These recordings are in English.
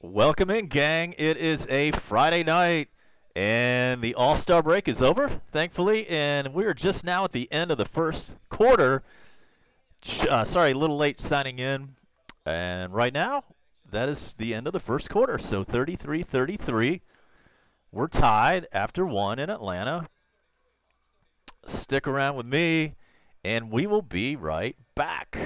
Welcome in, gang. It is a Friday night, and the All-Star break is over, thankfully, and we are just now at the end of the first quarter. Sorry, a little late signing in, and right now, that is the end of the first quarter, so 33-33. We're tied after one in Atlanta. Stick around with me, and we will be right back.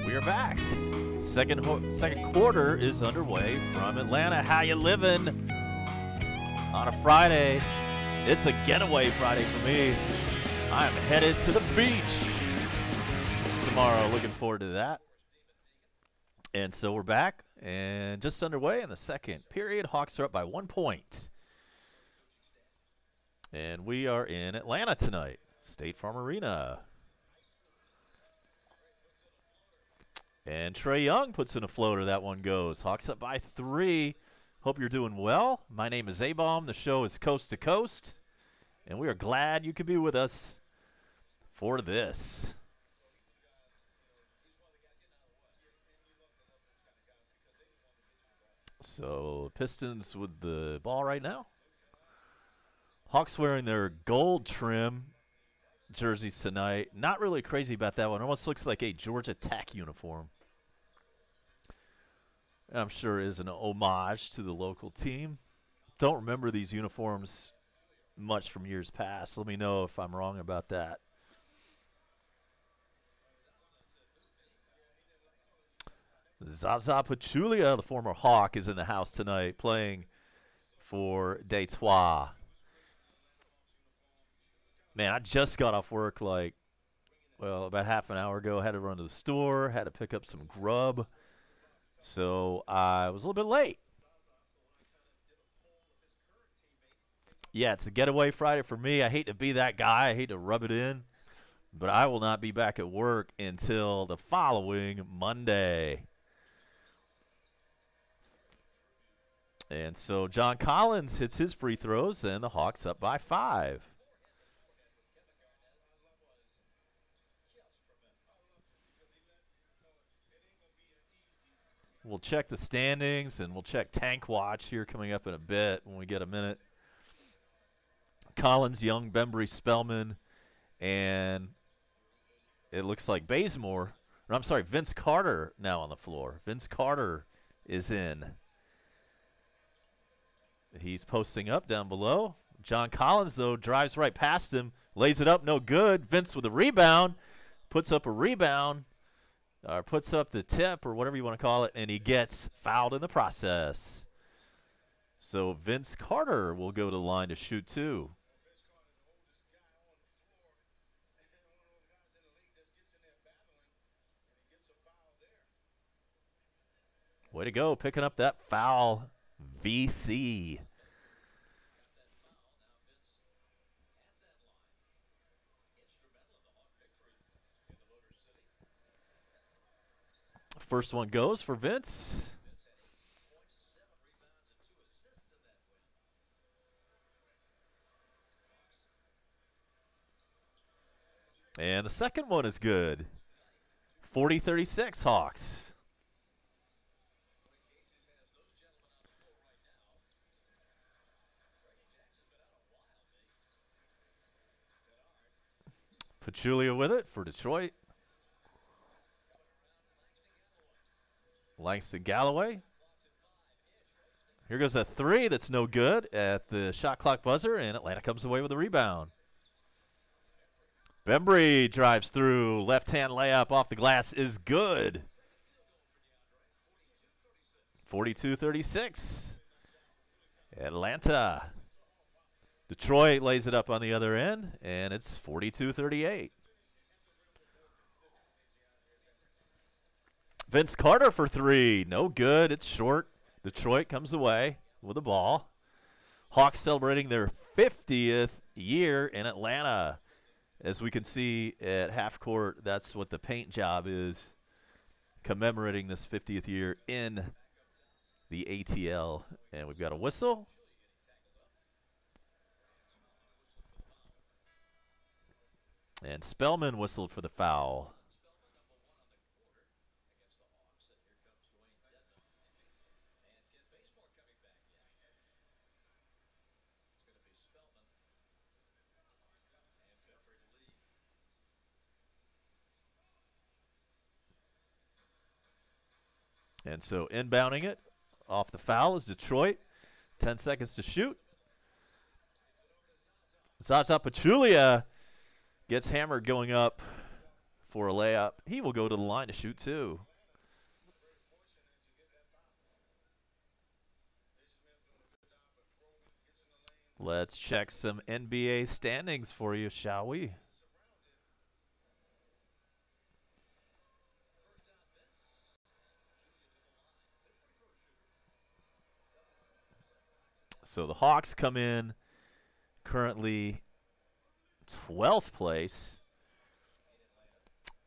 We are back. Second quarter is underway from Atlanta. How you living on a Friday? It's a getaway Friday for me. I'm headed to the beach tomorrow. Looking forward to that. And so we're back and just underway in the second period. Hawks are up by 1 point. And we are in Atlanta tonight. State Farm Arena. And Trae Young puts in a floater. That one goes. Hawks up by 3. Hope you're doing well. My name is A-Bomb. The show is Coast to Coast. And we are glad you could be with us for this. So, Pistons with the ball right now. Hawks wearing their gold trim jerseys tonight. Not really crazy about that one. Almost looks like a Georgia Tech uniform. I'm sure is an homage to the local team. Don't remember these uniforms much from years past. Let me know if I'm wrong about that. Zaza Pachulia, the former Hawk, is in the house tonight playing for Detroit. Man, I just got off work about half an hour ago. Had to run to the store, had to pick up some grub. So I was a little bit late. Yeah, it's a getaway Friday for me. I hate to be that guy. I hate to rub it in. But I will not be back at work until the following Monday. And so John Collins hits his free throws, and the Hawks up by 5. We'll check the standings, and we'll check Tank Watch here coming up in a bit when we get a minute. Collins, Young, Bembry, Spellman, and it looks like Bazemore. Or I'm sorry, Vince Carter now on the floor. Vince Carter is in. He's posting up down below. John Collins, though, drives right past him, lays it up, no good. Vince with a rebound, puts up a rebound, or puts up the tip, or whatever you want to call it, and he gets fouled in the process. So Vince Carter will go to the line to shoot two. Way to go, picking up that foul, VC. First one goes for Vince. And the second one is good. 40-36 Hawks. Pachulia with it for Detroit. Langston Galloway. Here goes a three that's no good at the shot clock buzzer, and Atlanta comes away with a rebound. Bembry drives through. Left-hand layup off the glass is good. 42-36. Atlanta. Detroit lays it up on the other end, and it's 42-38. Vince Carter for three. No good. It's short. Detroit comes away with the ball. Hawks celebrating their 50th year in Atlanta. As we can see at half court, that's what the paint job is, commemorating this 50th year in the ATL. And we've got a whistle. And Spellman whistled for the foul. And so inbounding it off the foul is Detroit. 10 seconds to shoot. Zaza Pachulia gets hammered going up for a layup. He will go to the line to shoot two. Let's check some NBA standings for you, shall we? So the Hawks come in currently 12th place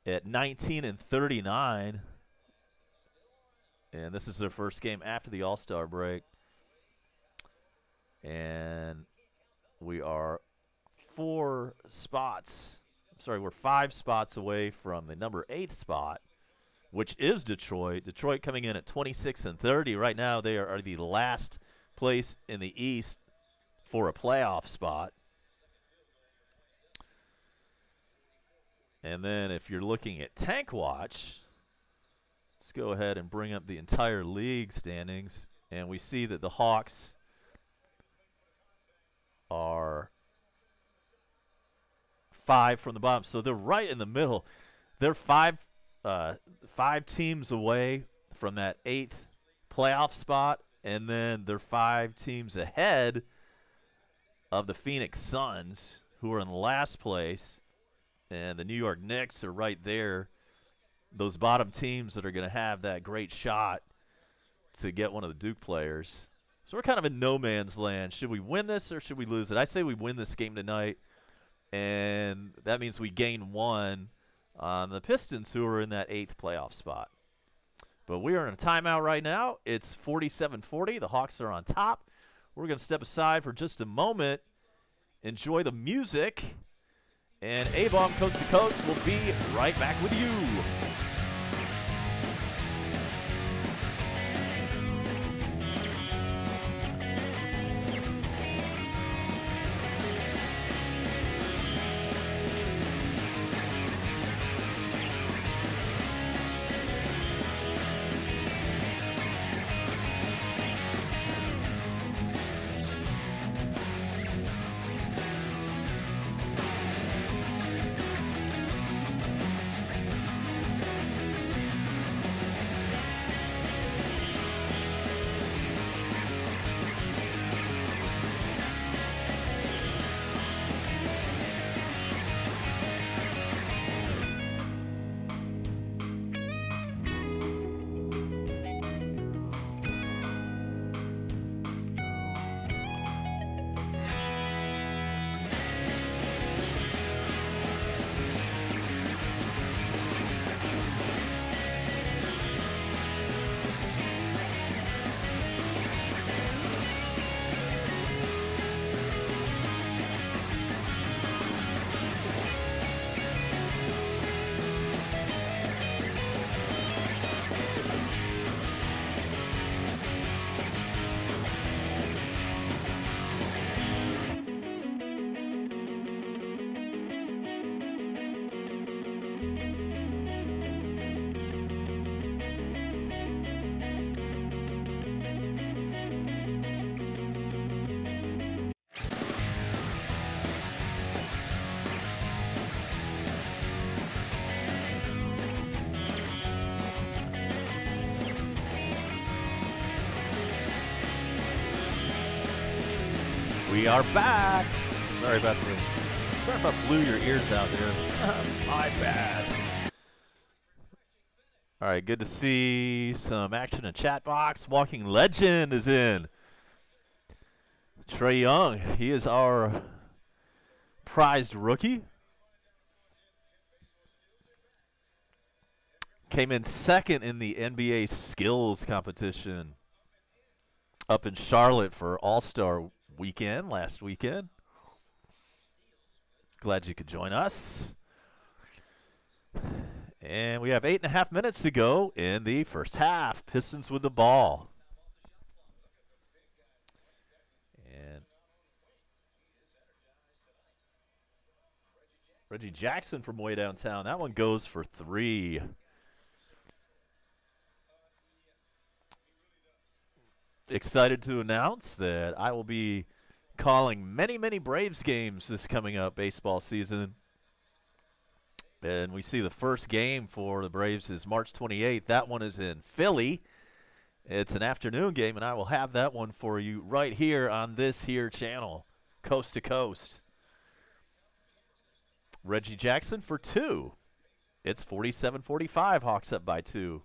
at 19-39. And this is their first game after the All-Star break. And we are we're 5 spots away from the number 8 spot, which is Detroit. Detroit coming in at 26-30. Right now they are the last place in the East for a playoff spot. And then if you're looking at Tank Watch, let's go ahead and bring up the entire league standings, and we see that the Hawks are 5 from the bottom, so they're right in the middle. They're five teams away from that 8th playoff spot, and then they're 5 teams ahead of the Phoenix Suns, who are in last place, and the New York Knicks are right there. Those bottom teams that are going to have that great shot to get one of the Duke players. So we're kind of in no man's land. Should we win this or should we lose it? I say we win this game tonight, and that means we gain 1 on the Pistons, who are in that 8th playoff spot. But we are in a timeout right now. It's 47-40. The Hawks are on top. We're going to step aside for just a moment, enjoy the music, and A-Bomb Coast to Coast will be right back with you. We are back. Sorry if I blew your ears out there. My bad. All right, good to see some action in chat box. Walking Legend is in. Trae Young, he is our prized rookie. Came in second in the NBA skills competition up in Charlotte for All-Star weekend last weekend. Glad you could join us. And we have 8.5 minutes to go in the first half. Pistons with the ball. And Reggie Jackson from way downtown. That one goes for 3. Excited to announce that I will be calling many, many Braves games this coming up baseball season. And we see the first game for the Braves is March 28th. That one is in Philly. It's an afternoon game, and I will have that one for you right here on this here channel, coast to coast. Reggie Jackson for 2. It's 47-45, Hawks up by 2.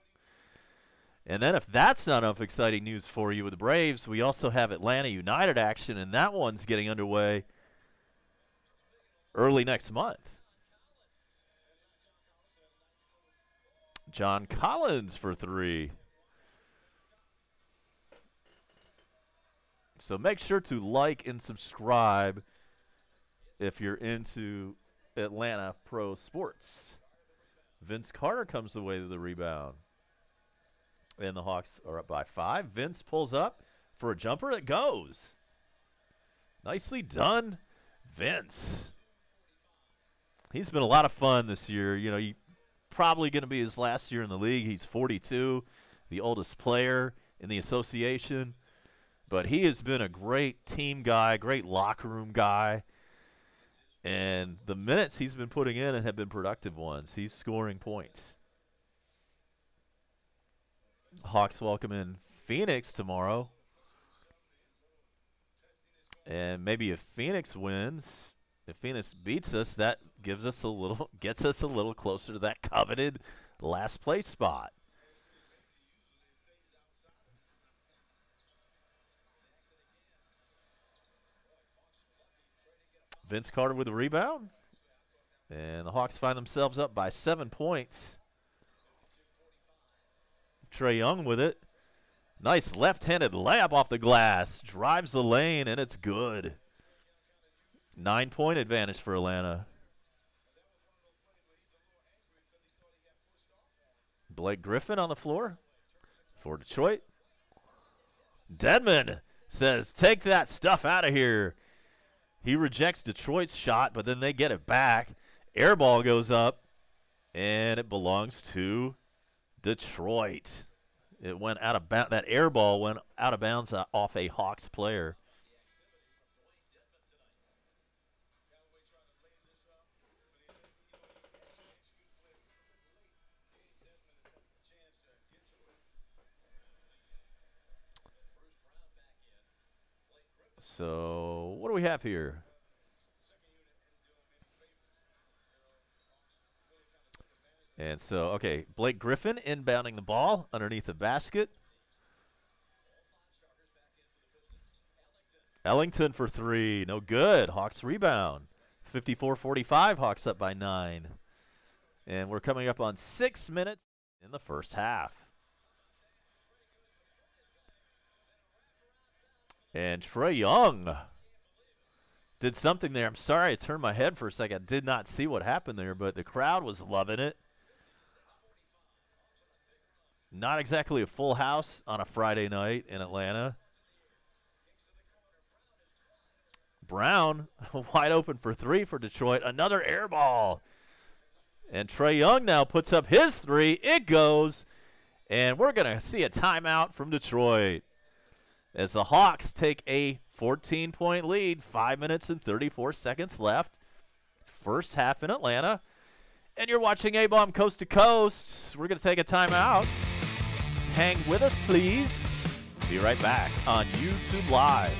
And then if that's not enough exciting news for you with the Braves, we also have Atlanta United action, and that one's getting underway early next month. John Collins for 3. So make sure to like and subscribe if you're into Atlanta pro sports. Vince Carter comes away with the rebound. And the Hawks are up by 5. Vince pulls up for a jumper. It goes. Nicely done, Vince. He's been a lot of fun this year. You know, he probably going to be his last year in the league. He's 42, the oldest player in the association. But he has been a great team guy, great locker room guy. And the minutes he's been putting in have been productive ones. He's scoring points. Hawks welcome in Phoenix tomorrow. And maybe if Phoenix wins, if Phoenix beats us, that gives us gets us a little closer to that coveted last place spot. Vince Carter with a rebound. And the Hawks find themselves up by 7 points. Trae Young with it. Nice left-handed layup off the glass. Drives the lane, and it's good. 9-point advantage for Atlanta. Blake Griffin on the floor for Detroit. Dedmon says, take that stuff out of here. He rejects Detroit's shot, but then they get it back. Air ball goes up, and it belongs to Detroit. It went out of bounds. That air ball went out of bounds off a Hawks player. So what do we have here? And so, okay, Blake Griffin inbounding the ball underneath the basket. Ellington for 3. No good. Hawks rebound. 54-45. Hawks up by 9. And we're coming up on 6 minutes in the first half. And Trae Young did something there. I'm sorry I turned my head for a second. I did not see what happened there, but the crowd was loving it. Not exactly a full house on a Friday night in Atlanta. Brown wide open for 3 for Detroit. Another air ball. And Trae Young now puts up his 3. It goes. And we're going to see a timeout from Detroit as the Hawks take a 14-point lead. 5 minutes and 34 seconds left. First half in Atlanta. And you're watching A-Bomb Coast to Coast. We're going to take a timeout. Hang with us, please. Be right back on YouTube Live.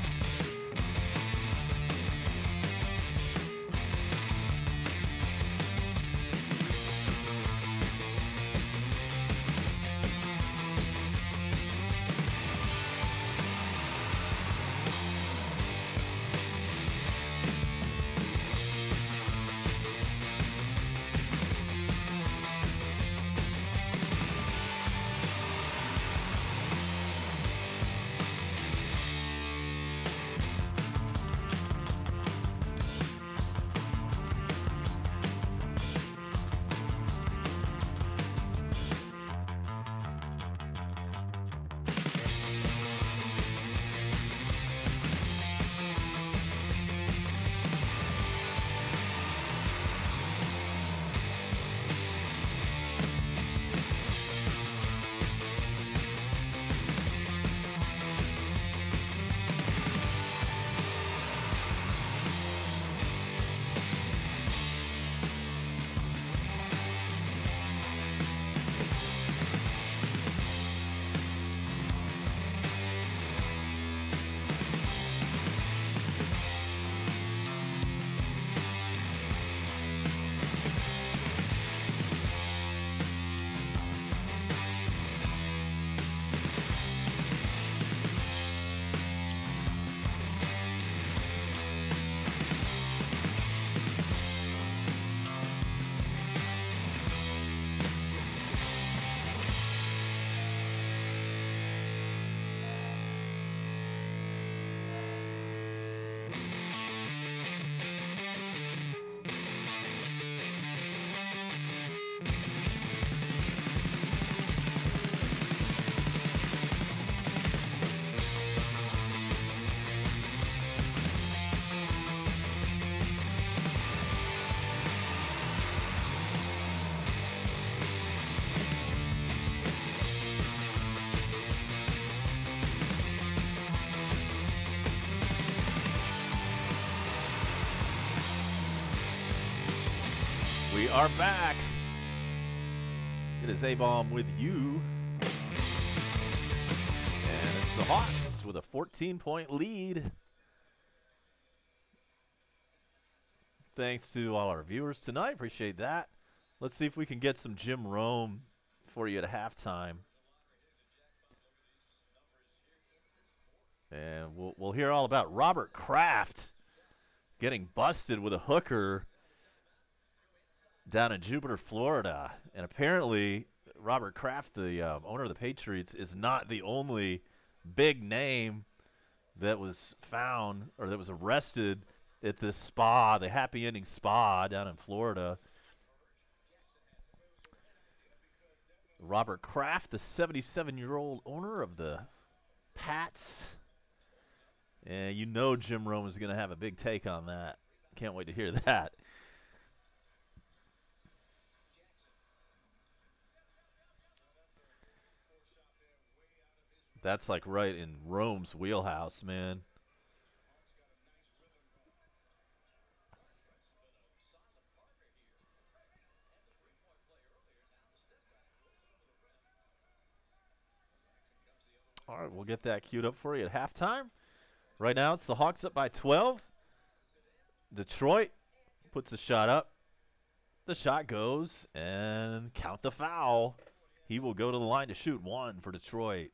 We are back. It is A-Bomb with you. And it's the Hawks with a 14-point lead. Thanks to all our viewers tonight. Appreciate that. Let's see if we can get some Jim Rome for you at halftime. And we'll hear all about Robert Kraft getting busted with a hooker down in Jupiter, Florida. And apparently Robert Kraft, the owner of the Patriots, is not the only big name that was found or that was arrested at this spa, the Happy Ending Spa down in Florida. Robert Kraft, the 77-year-old owner of the Pats. And you know Jim Rome is going to have a big take on that. Can't wait to hear that. That's like right in Rome's wheelhouse, man. All right, we'll get that queued up for you at halftime. Right now, it's the Hawks up by 12. Detroit puts a shot up. The shot goes, and count the foul. He will go to the line to shoot one for Detroit.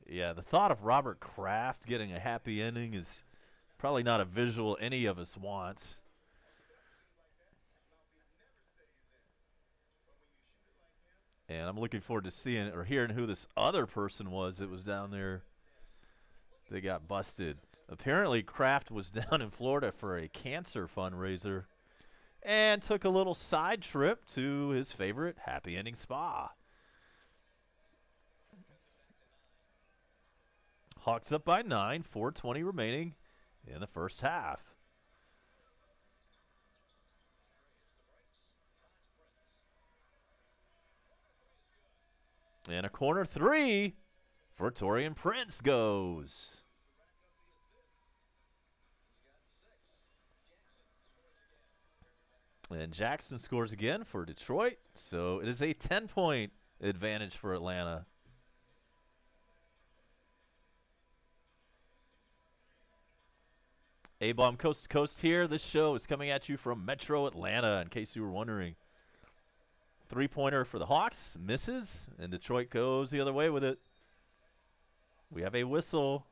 Yeah, the thought of Robert Kraft getting a happy ending is probably not a visual any of us wants. And I'm looking forward to seeing or hearing who this other person was that was down there that got busted. Apparently, Kraft was down in Florida for a cancer fundraiser and took a little side trip to his favorite happy ending spa. Hawks up by 9, 4:20 remaining in the first half. And a corner three for Taurean Prince goes. And Jackson scores again for Detroit. So it is a 10-point advantage for Atlanta. A-Bomb Coast to Coast here. This show is coming at you from Metro Atlanta, in case you were wondering. Three-pointer for the Hawks. Misses. And Detroit goes the other way with it. We have a whistle.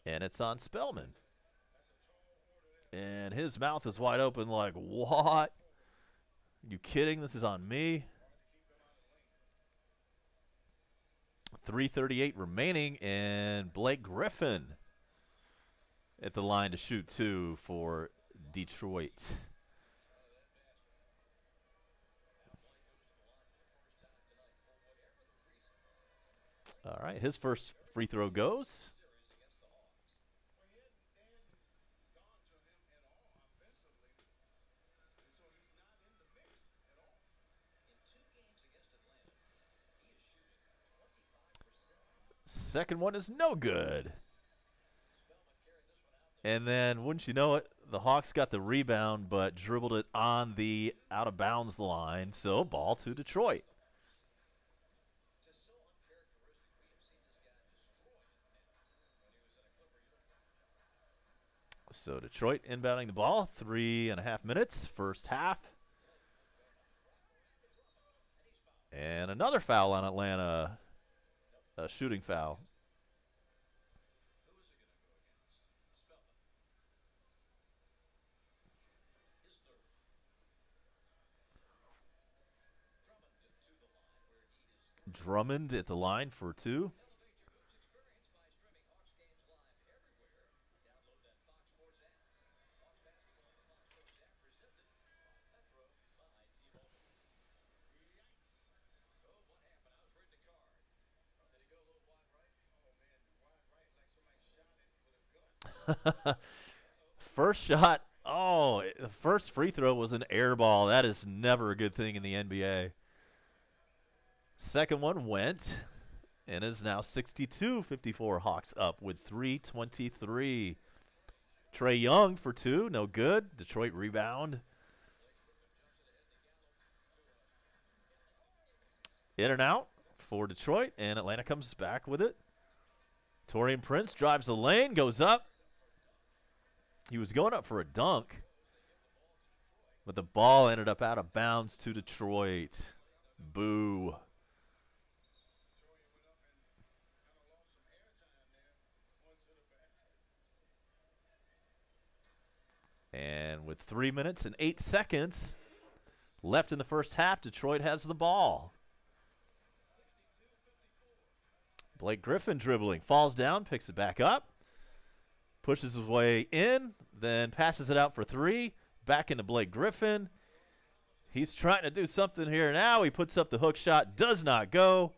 And it's on Spellman. And his mouth is wide open like, what? Are you kidding? This is on me. 3:38 remaining, and Blake Griffin at the line to shoot two for Detroit. All right, his first free throw goes. Second one is no good. And then, wouldn't you know it, the Hawks got the rebound, but dribbled it on the out-of-bounds line. So, ball to Detroit. So, Detroit inbounding the ball. 3.5 minutes, first half. And another foul on Atlanta. A shooting foul. Drummond at the line for two. First shot Oh, the first free throw was an air ball. That is never a good thing in the NBA. Second one went and is now 62-54. Hawks up with 3:23. Trae Young for two, no good. Detroit rebound. In and out for Detroit, and Atlanta comes back with it. Taurean Prince drives the lane, goes up. He was going up for a dunk, but the ball ended up out of bounds to Detroit. Boo. And with 3 minutes and 8 seconds left in the first half, Detroit has the ball. Blake Griffin dribbling, falls down, picks it back up, pushes his way in, then passes it out for three, back into Blake Griffin. He's trying to do something here now. He puts up the hook shot, does not go,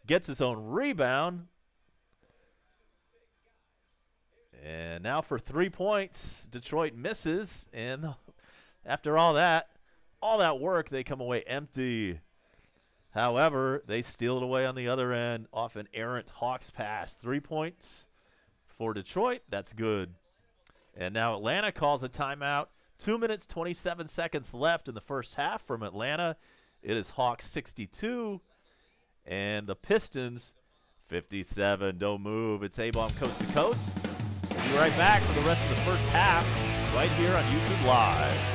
gets his own rebound. And now for 3 points, Detroit misses, and after all that work, they come away empty. However, they steal it away on the other end off an errant Hawks pass. 3 points for Detroit. That's good. And now Atlanta calls a timeout. 2 minutes, 27 seconds left in the first half from Atlanta. It is Hawks 62 and the Pistons 57. Don't move. It's A-Bomb Coast to Coast. We'll be right back for the rest of the first half right here on YouTube Live.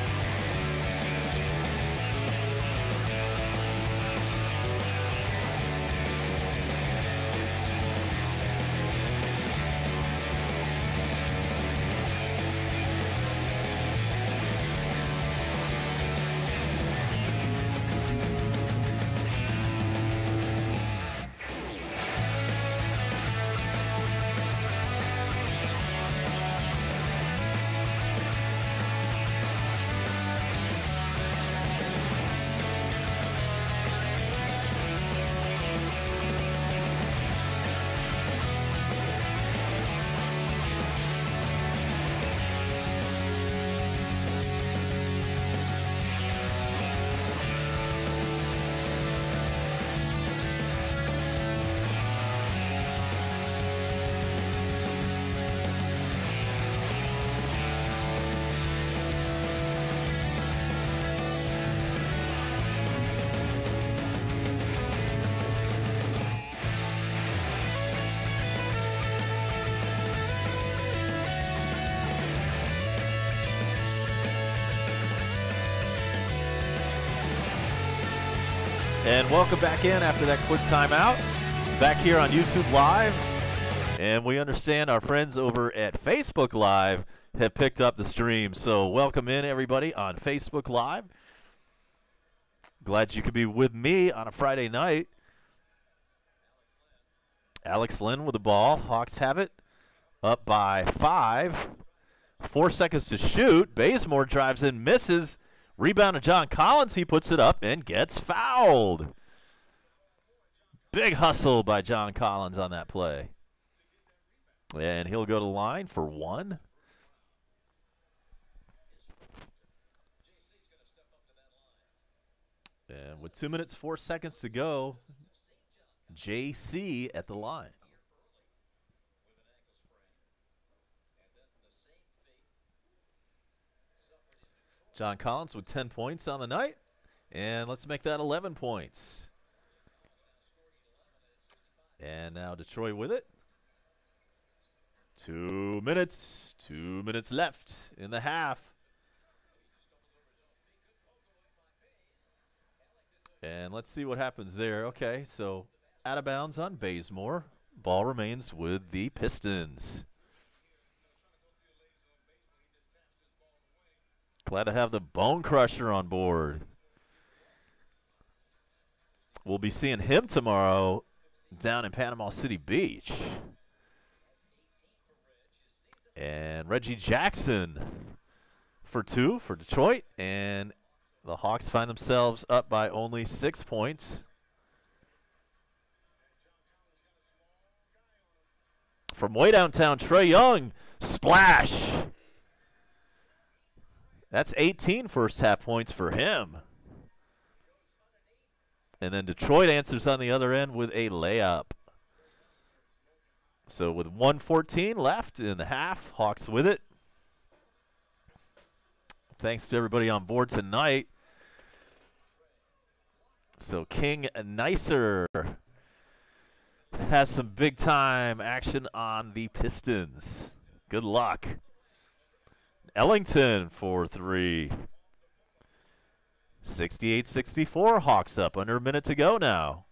And welcome back in after that quick timeout. Back here on YouTube Live. And we understand our friends over at Facebook Live have picked up the stream. So welcome in, everybody, on Facebook Live. Glad you could be with me on a Friday night. Alex Lynn with the ball. Hawks have it. Up by 5. 4 seconds to shoot. Bazemore drives in, misses. Rebound to John Collins. He puts it up and gets fouled. Big hustle by John Collins on that play. And he'll go to the line for one. And with 2 minutes, 4 seconds to go, JC at the line. John Collins with 10 points on the night. And let's make that 11 points. And now Detroit with it. 2 minutes. 2 minutes left in the half. And let's see what happens there. Okay, so out of bounds on Bazemore. Ball remains with the Pistons. Glad to have the Bone Crusher on board. We'll be seeing him tomorrow down in Panama City Beach. And Reggie Jackson for 2 for Detroit. And the Hawks find themselves up by only 6 points. From way downtown, Trae Young, splash. That's 18 first half points for him. And then Detroit answers on the other end with a layup. So with 1:14 left in the half, Hawks with it. Thanks to everybody on board tonight. So King Nicer has some big-time action on the Pistons. Good luck. Ellington for 3. 68-64, Hawks up. Under a minute to go now.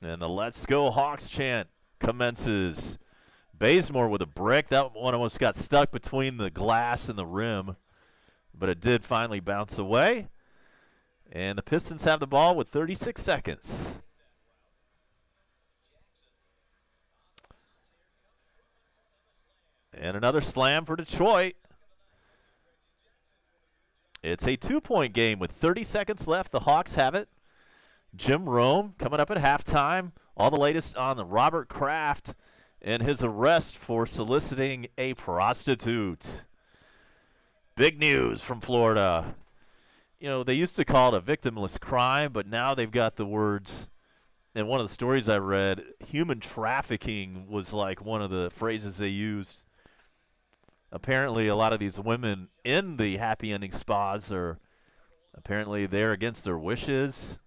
And the Let's Go Hawks chant commences. Bazemore with a brick. That one almost got stuck between the glass and the rim, but it did finally bounce away. And the Pistons have the ball with 36 seconds. And another slam for Detroit. It's a 2-point game with 30 seconds left. The Hawks have it. Jim Rome coming up at halftime. All the latest on the Robert Kraft and his arrest for soliciting a prostitute. Big news from Florida. You know, they used to call it a victimless crime, but now they've got the words, in one of the stories I read, human trafficking was like one of the phrases they used. Apparently, a lot of these women in the happy ending spas are apparently there against their wishes.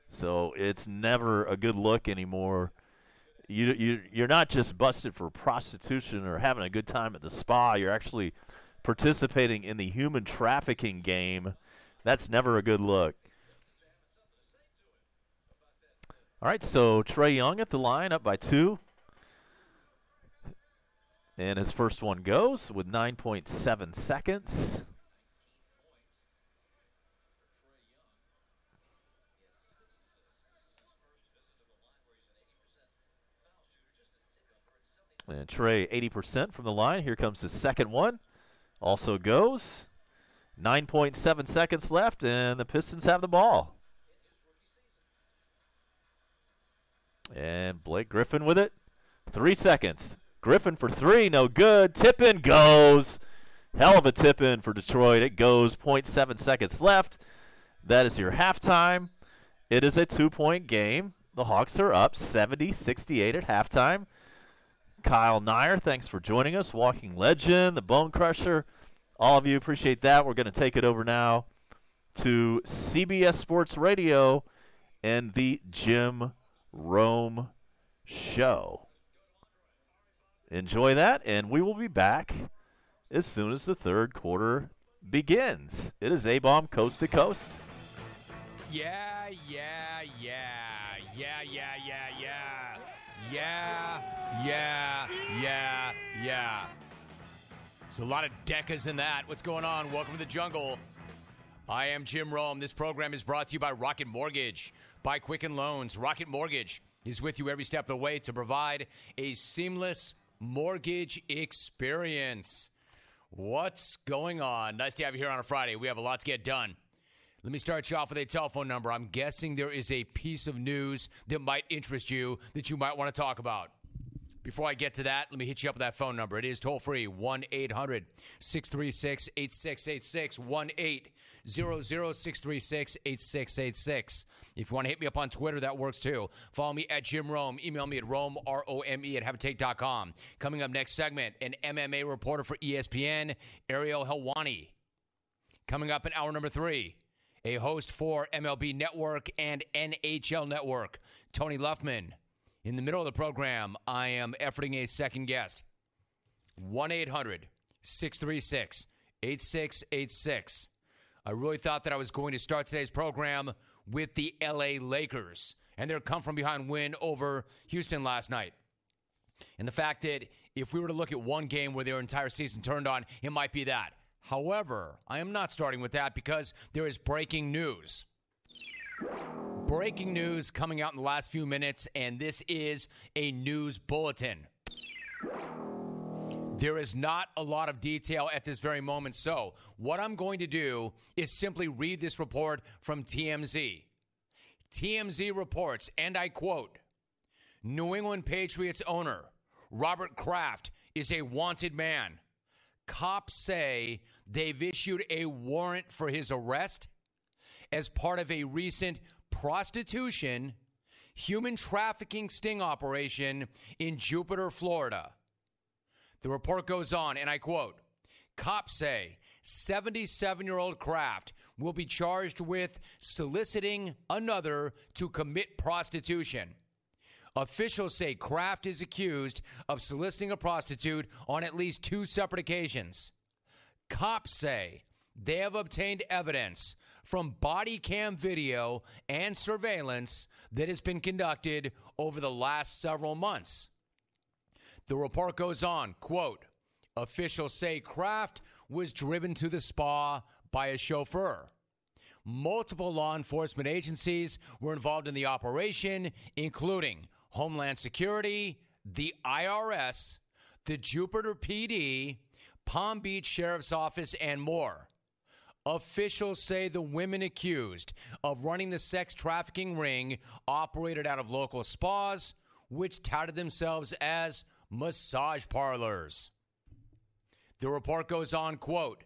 So it's never a good look anymore. You're not just busted for prostitution or having a good time at the spa. You're actually participating in the human trafficking game. That's never a good look. All right, so Trae Young at the line, up by 2. And his first one goes with 9.7 seconds. And Trae 80% from the line. Here comes the second one. Also goes. 9.7 seconds left, and the Pistons have the ball. And Blake Griffin with it. 3 seconds. Griffin for 3, no good. Tip-in goes. Hell of a tip-in for Detroit. It goes. 0.7 seconds left. That is your halftime. It is a 2-point game. The Hawks are up 70-68 at halftime. Kyle Nyer, thanks for joining us. Walking Legend, the Bone Crusher. All of you appreciate that. We're going to take it over now to CBS Sports Radio and the Jim Rome Show. Enjoy that, and we will be back as soon as the third quarter begins. It is A-Bomb Coast to Coast. Yeah. There's a lot of decas in that. What's going on? Welcome to the jungle. I am Jim Rome. This program is brought to you by Rocket Mortgage, by Quicken Loans. Rocket Mortgage is with you every step of the way to provide a seamless mortgage experience. What's going on? Nice to have you here on a Friday. We have a lot to get done. Let me start you off with a telephone number. I'm guessing there is a piece of news that might interest you that you might want to talk about. Before I get to that, let me hit you up with that phone number. It is toll-free, 1-800-636-8686, 1-800-636-8686. If you want to hit me up on Twitter, that works too. Follow me at Jim Rome. Email me at Rome, R-O-M-E, at haveatake.com. Coming up next segment, an MMA reporter for ESPN, Ariel Helwani. Coming up in hour number 3, a host for MLB Network and NHL Network, Tony Luffman. In the middle of the program, I am efforting a second guest. 1-800-636-8686. I really thought that I was going to start today's program with the LA Lakers and their come-from-behind win over Houston last night. And the fact that if we were to look at one game where their entire season turned on, it might be that. However, I am not starting with that because there is breaking news. Breaking news coming out in the last few minutes, and this is a news bulletin. There is not a lot of detail at this very moment, so what I'm going to do is simply read this report from TMZ. TMZ reports, and I quote, New England Patriots owner Robert Kraft is a wanted man. Cops say they've issued a warrant for his arrest as part of a recent prostitution, human trafficking sting operation in Jupiter, Florida. The report goes on, and I quote, cops say 77-year-old Kraft will be charged with soliciting another to commit prostitution. Officials say Kraft is accused of soliciting a prostitute on at least 2 separate occasions. Cops say they have obtained evidence from body cam video and surveillance that has been conducted over the last several months. The report goes on, quote, officials say Kraft was driven to the spa by a chauffeur. Multiple law enforcement agencies were involved in the operation, including Homeland Security, the IRS, the Jupiter PD, Palm Beach Sheriff's Office, and more. Officials say the women accused of running the sex trafficking ring operated out of local spas, which touted themselves as massage parlors. The report goes on, quote,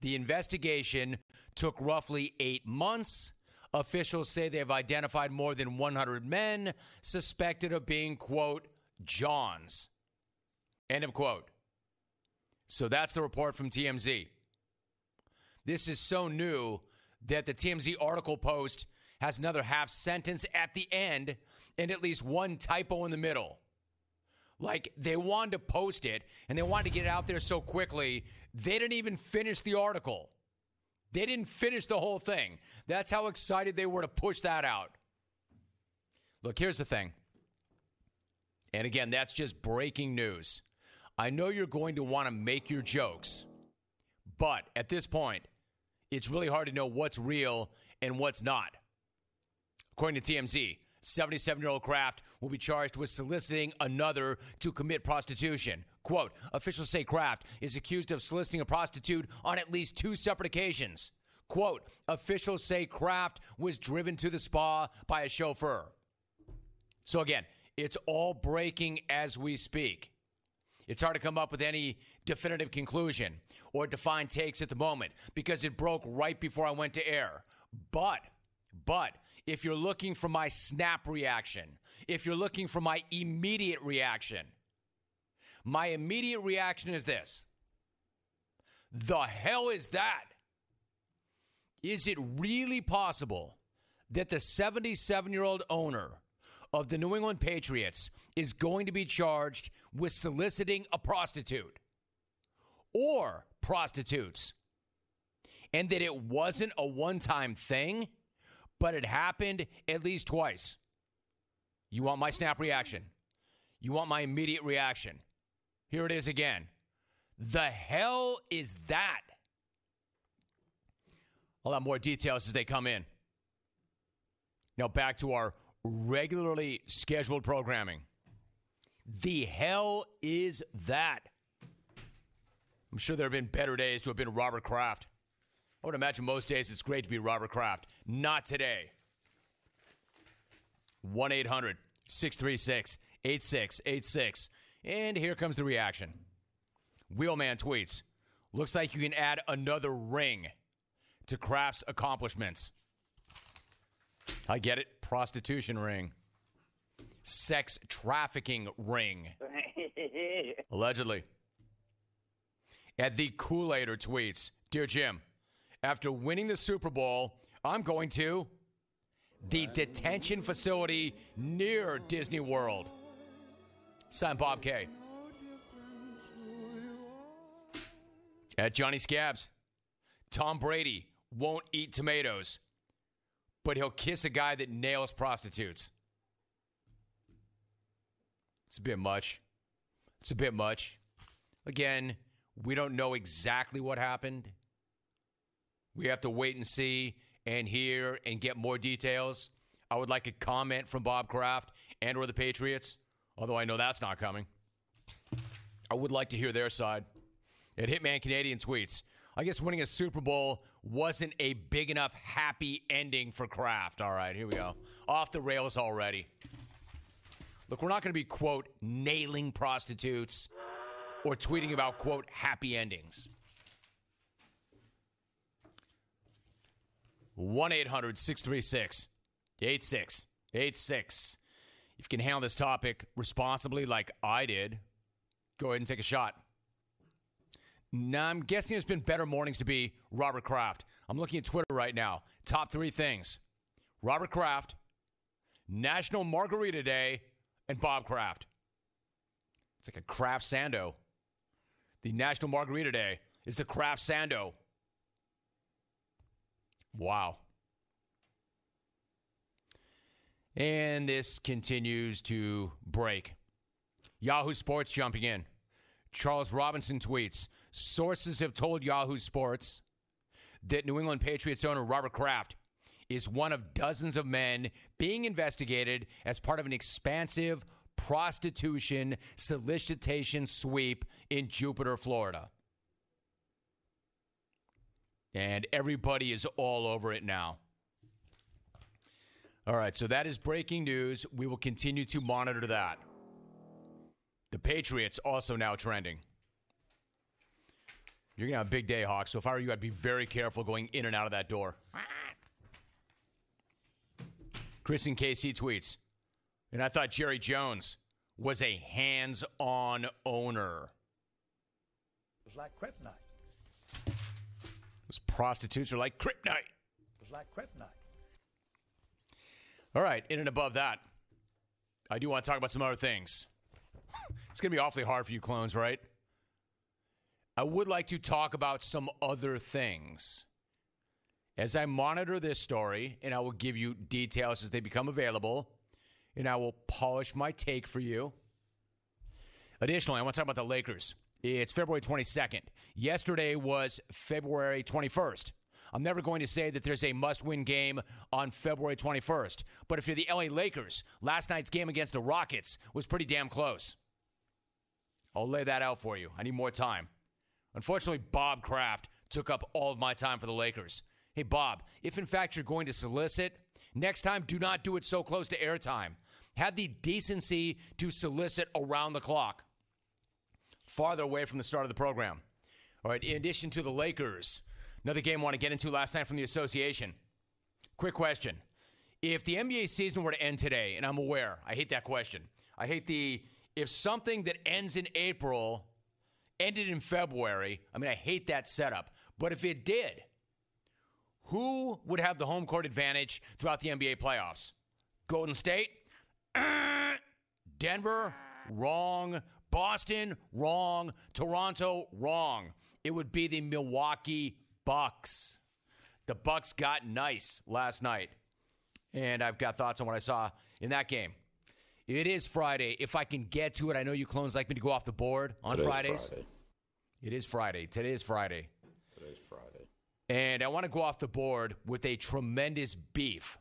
the investigation took roughly 8 months. Officials say they have identified more than 100 men suspected of being, quote, Johns. End of quote. So that's the report from TMZ. This is so new that the TMZ article post has another half sentence at the end and at least one typo in the middle. Like, they wanted to post it and they wanted to get it out there so quickly, they didn't even finish the article. They didn't finish the whole thing. That's how excited they were to push that out. Look, here's the thing. And again, that's just breaking news. I know you're going to want to make your jokes, but at this point, it's really hard to know what's real and what's not. According to TMZ, 77-year-old Kraft will be charged with soliciting another to commit prostitution. Quote, officials say Kraft is accused of soliciting a prostitute on at least 2 separate occasions. Quote, officials say Kraft was driven to the spa by a chauffeur. So again, it's all breaking as we speak. It's hard to come up with any definitive conclusion or define takes at the moment because it broke right before I went to air. But if you're looking for my snap reaction, if you're looking for my immediate reaction is this. The hell is that? Is it really possible that the 77-year-old owner of the New England Patriots is going to be charged with soliciting a prostitute or prostitutes, and that it wasn't a one-time thing, but it happened at least twice? You want my snap reaction? You want my immediate reaction? Here it is again. The hell is that? I'll have more details as they come in. Now back to our regularly scheduled programming. The hell is that? I'm sure there have been better days to have been Robert Kraft. I would imagine most days it's great to be Robert Kraft. Not today. 1-800-636-8686. And here comes the reaction. Wheelman tweets, looks like you can add another ring to Kraft's accomplishments. I get it. Prostitution ring. Sex trafficking ring. Allegedly. At the Kool-Aider tweets, Dear Jim, after winning the Super Bowl, I'm going to the detention facility near Disney World. Signed Bob K. At Johnny Scabs, Tom Brady won't eat tomatoes, but he'll kiss a guy that nails prostitutes. It's a bit much. It's a bit much. Again, we don't know exactly what happened. We have to wait and see and hear and get more details. I would like a comment from Bob Kraft and or the Patriots, although I know that's not coming. I would like to hear their side. At Hitman Canadian tweets, I guess winning a Super Bowl wasn't a big enough happy ending for Kraft. All right, here we go. Off the rails already. Look, we're not going to be, quote, nailing prostitutes, or tweeting about, quote, happy endings. 1-800-636-8686. If you can handle this topic responsibly like I did, go ahead and take a shot. Now, I'm guessing there's been better mornings to be Robert Kraft. I'm looking at Twitter right now. Top 3 things. Robert Kraft, National Margarita Day, and Bob Kraft. It's like a Kraft Sando. The National Margarita Day is the Kraft Sando. Wow. And this continues to break. Yahoo Sports jumping in. Charles Robinson tweets, sources have told Yahoo Sports that New England Patriots owner Robert Kraft is one of dozens of men being investigated as part of an expansive prostitution solicitation sweep in Jupiter, Florida. And everybody is all over it now. All right, so that is breaking news. We will continue to monitor that. The Patriots also now trending. You're going to have a big day, Hawks. So if I were you, I'd be very careful going in and out of that door. Chris in KC tweets, and I thought Jerry Jones was a hands-on owner. It was like kryptonite. Those prostitutes are like kryptonite. It was like kryptonite. All right, in and above that, I do want to talk about some other things. It's going to be awfully hard for you clones, right? I would like to talk about some other things. As I monitor this story, and I will give you details as they become available, and I will polish my take for you. Additionally, I want to talk about the Lakers. It's February 22nd. Yesterday was February 21st. I'm never going to say that there's a must-win game on February 21st. But if you're the LA Lakers, last night's game against the Rockets was pretty damn close. I'll lay that out for you. I need more time. Unfortunately, Bob Kraft took up all of my time for the Lakers. Hey, Bob, if in fact you're going to solicit, next time do not do it so close to airtime. Have the decency to solicit around the clock. Farther away from the start of the program. All right, in addition to the Lakers, another game I want to get into last night from the association. Quick question. If the NBA season were to end today, and I'm aware, I hate that question. I hate if something that ends in April ended in February, I hate that setup. But if it did, who would have the home court advantage throughout the NBA playoffs? Golden State? Denver? Wrong. Boston? Wrong. Toronto? Wrong. It would be the Milwaukee Bucks. The Bucks got nice last night. And I've got thoughts on what I saw in that game. It is Friday. If I can get to it, I know you clones like me to go off the board on Fridays. Friday. It is Friday. Today is Friday. Today's Friday. And I want to go off the board with a tremendous beef.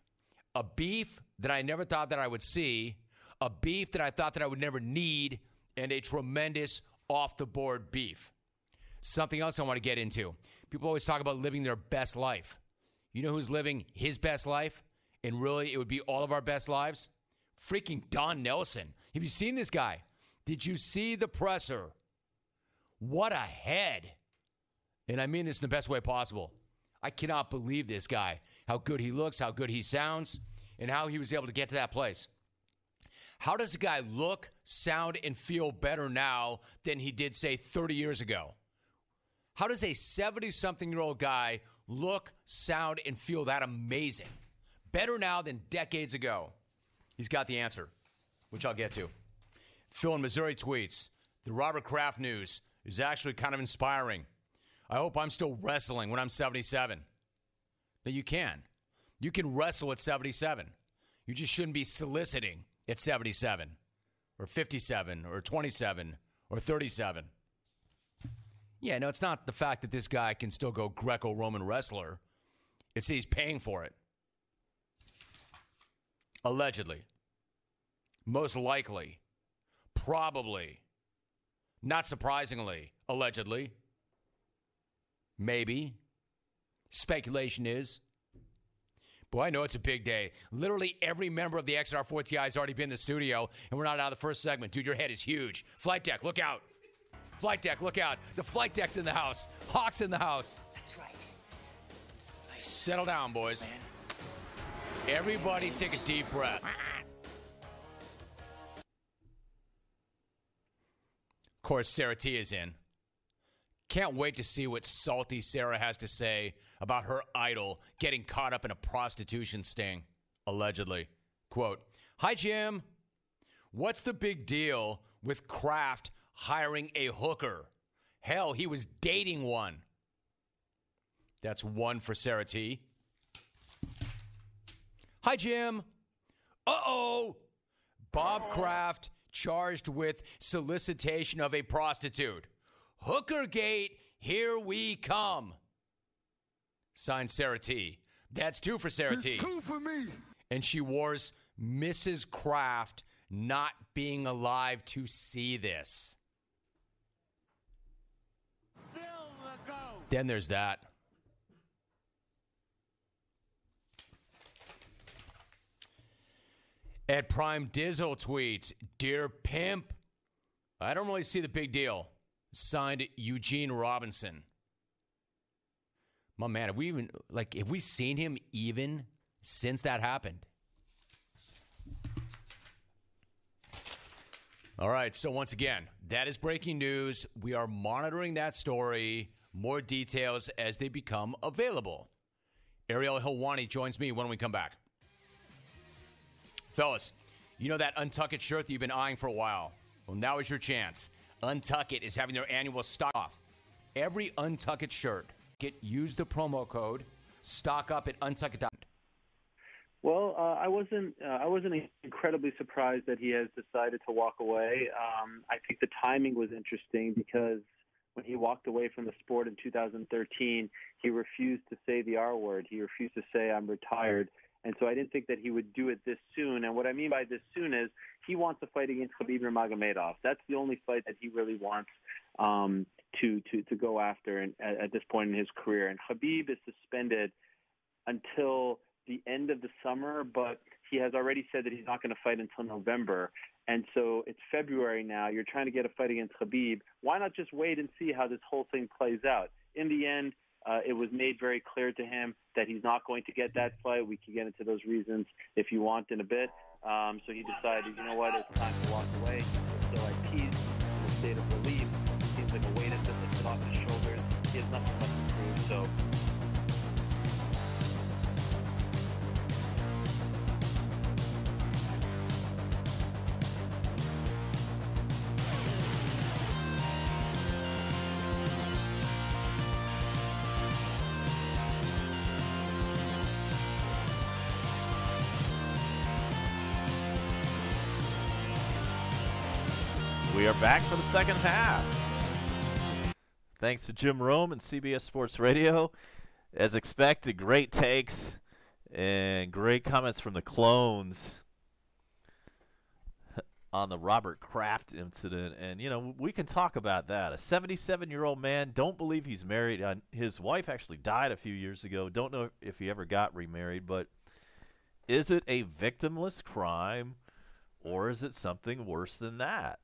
A beef that I never thought that I would see. A beef that I thought that I would never need. And a tremendous off-the-board beef. Something else I want to get into. People always talk about living their best life. You know who's living his best life? And really, it would be all of our best lives? Freaking Don Nelson. Have you seen this guy? Did you see the presser? What a head. And I mean this in the best way possible. I cannot believe this guy. How good he looks, how good he sounds, and how he was able to get to that place. How does a guy look, sound, and feel better now than he did, say, 30 years ago? How does a 70-something-year-old guy look, sound, and feel that amazing? Better now than decades ago. He's got the answer, which I'll get to. Phil in Missouri tweets, the Robert Kraft news is actually kind of inspiring. I hope I'm still wrestling when I'm 77. Now, you can. You can wrestle at 77. You just shouldn't be soliciting at 77 or 57 or 27 or 37. Yeah, no, it's not the fact that this guy can still go Greco-Roman wrestler. It's that he's paying for it. Allegedly. Most likely. Probably. Not surprisingly. Allegedly. Maybe. Speculation is. Boy, I know it's a big day. Literally every member of the XR4TI has already been in the studio, and we're not out of the first segment. Dude, your head is huge. Flight deck, look out. Flight deck, look out. The flight deck's in the house. Hawk's in the house. That's right. Settle down, boys. Everybody take a deep breath. Of course, Sarah T is in. Can't wait to see what salty Sarah has to say about her idol getting caught up in a prostitution sting, allegedly. Quote, "Hi, Jim. What's the big deal with Kraft hiring a hooker? Hell, he was dating one." That's one for Sarah T. "Hi, Jim. Uh-oh. Bob Kraft charged with solicitation of a prostitute. Hookergate, here we come." Signed Sarah T. That's two for Sarah T. It's two for me. And she wars Mrs. Kraft not being alive to see this. Then there's that. At Prime Dizzle tweets, "Dear Pimp, I don't really see the big deal." Signed Eugene Robinson. My man, have we seen him even since that happened? All right, so once again, that is breaking news. We are monitoring that story. More details as they become available. Ariel Helwani joins me when we come back. Fellas, you know that Untuck It shirt that you've been eyeing for a while? Well, now is your chance. Untuck It is having their annual stock off. Every Untuck It shirt, use the promo code stock up at untuckit.com. Well, I wasn't incredibly surprised that he has decided to walk away. I think the timing was interesting because when he walked away from the sport in 2013, he refused to say the R word. He refused to say, "I'm retired." And so I didn't think that he would do it this soon. And what I mean by this soon is he wants a fight against Khabib Nurmagomedov. That's the only fight that he really wants to go after at this point in his career. And Khabib is suspended until the end of the summer, but he has already said that he's not going to fight until November. And so it's February now. You're trying to get a fight against Khabib. Why not just wait and see how this whole thing plays out? In the end, it was made very clear to him that he's not going to get that fight. We can get into those reasons if you want in a bit. So he decided, you know what, it's time to walk away. So at peace, in a state of relief. It seems like a weight has been lifted off his shoulders. He has nothing left to prove. So We are back for the second half. Thanks to Jim Rome and CBS Sports Radio. As expected, great takes and great comments from the clones on the Robert Kraft incident. And, you know, we can talk about that. A 77-year-old man, don't believe he's married. His wife actually died a few years ago. Don't know if he ever got remarried. But is it a victimless crime or is it something worse than that?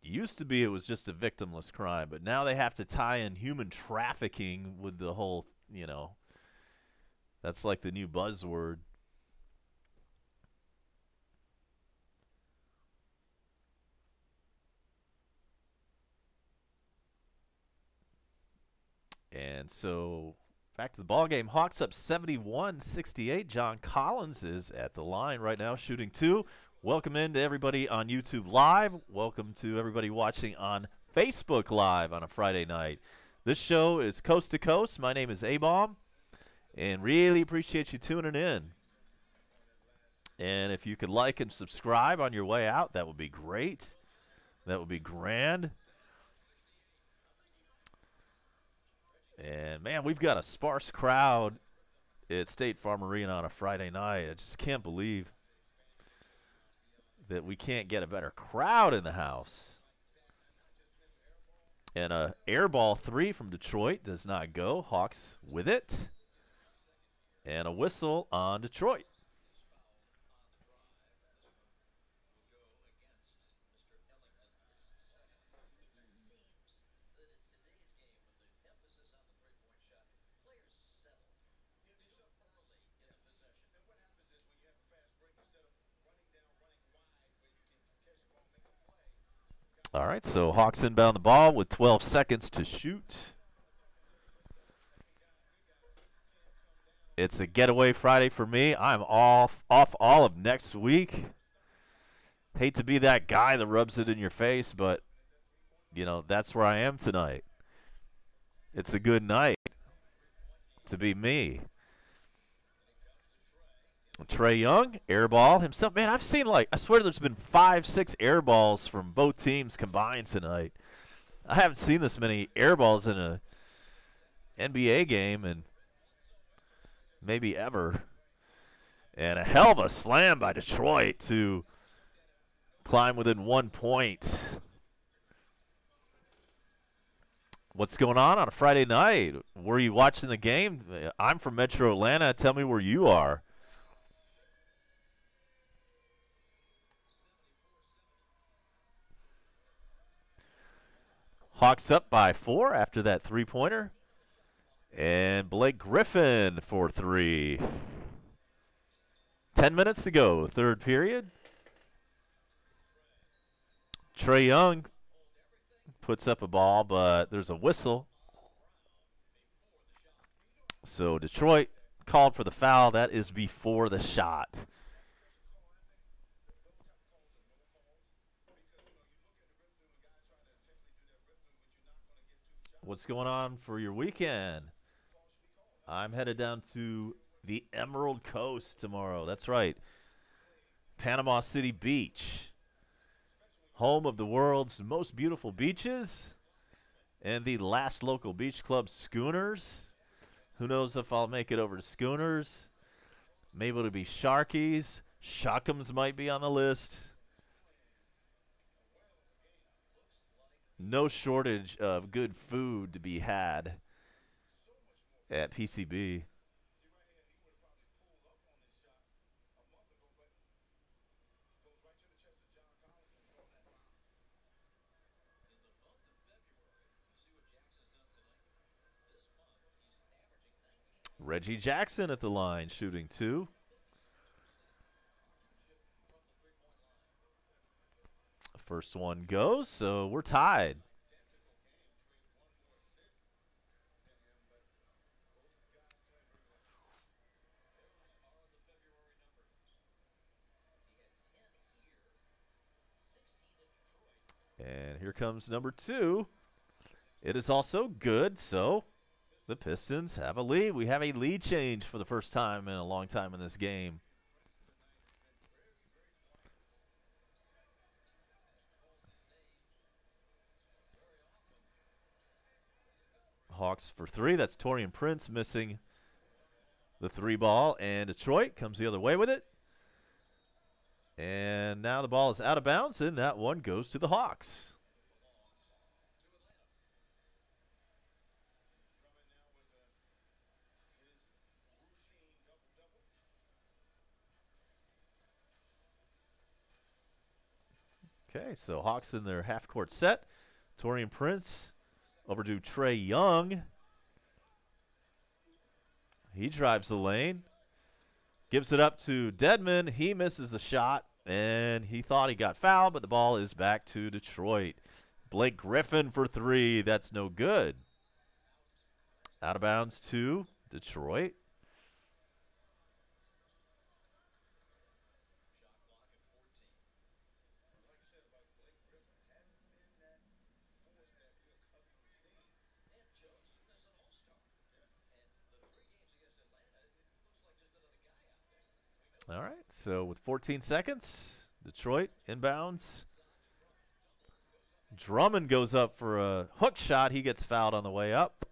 Used to be it was just a victimless crime, but now they have to tie in human trafficking with the whole, you know, that's like the new buzzword. And so back to the ball game. Hawks up 71-68. John Collins is at the line right now shooting two. Welcome in to everybody on YouTube Live. Welcome to everybody watching on Facebook Live on a Friday night. This show is Coast to Coast. My name is A-Bomb, and really appreciate you tuning in. And if you could like and subscribe on your way out, that would be great. That would be grand. And, man, we've got a sparse crowd at State Farm Arena on a Friday night. I just can't believe that we can't get a better crowd in the house. And a air ball three from Detroit does not go. Hawks with it. And a whistle on Detroit. All right, so Hawks inbound the ball with 12 seconds to shoot. It's a getaway Friday for me. I'm off all of next week. Hate to be that guy that rubs it in your face, but, you know, that's where I am tonight. It's a good night to be me. Trae Young, air ball himself. Man, I've seen, like, I swear there's been 5, 6 air balls from both teams combined tonight. I haven't seen this many air balls in a NBA game and maybe ever. And a hell of a slam by Detroit to climb within 1 point. What's going on a Friday night? Were you watching the game? I'm from Metro Atlanta. Tell me where you are. Hawks up by 4 after that three-pointer. And Blake Griffin for 3. 10 minutes to go, third period. Trae Young puts up a ball, but there's a whistle. So Detroit called for the foul. That is before the shot. What's going on for your weekend? I'm headed down to the Emerald Coast tomorrow. That's right. Panama City Beach. Home of the world's most beautiful beaches and the last local beach club, Schooners. Who knows if I'll make it over to Schooners. Maybe it'll be Sharkies. Shockums might be on the list. No shortage of good food to be had at PCB. Reggie Jackson at the line, shooting 2. First one goes, so we're tied. And here comes number 2. It is also good, so the Pistons have a lead. We have a lead change for the first time in a long time in this game. Hawks for 3. That's Taurean Prince missing the 3 ball. And Detroit comes the other way with it. And now the ball is out of bounds, and that one goes to the Hawks. Okay, so Hawks in their half-court set. Taurean Prince over to Trae Young. He drives the lane. Gives it up to Dedmon. He misses the shot, and he thought he got fouled, but the ball is back to Detroit. Blake Griffin for 3. That's no good. Out of bounds to Detroit. All right, so with 14 seconds, Detroit inbounds. Drummond goes up for a hook shot. He gets fouled on the way up,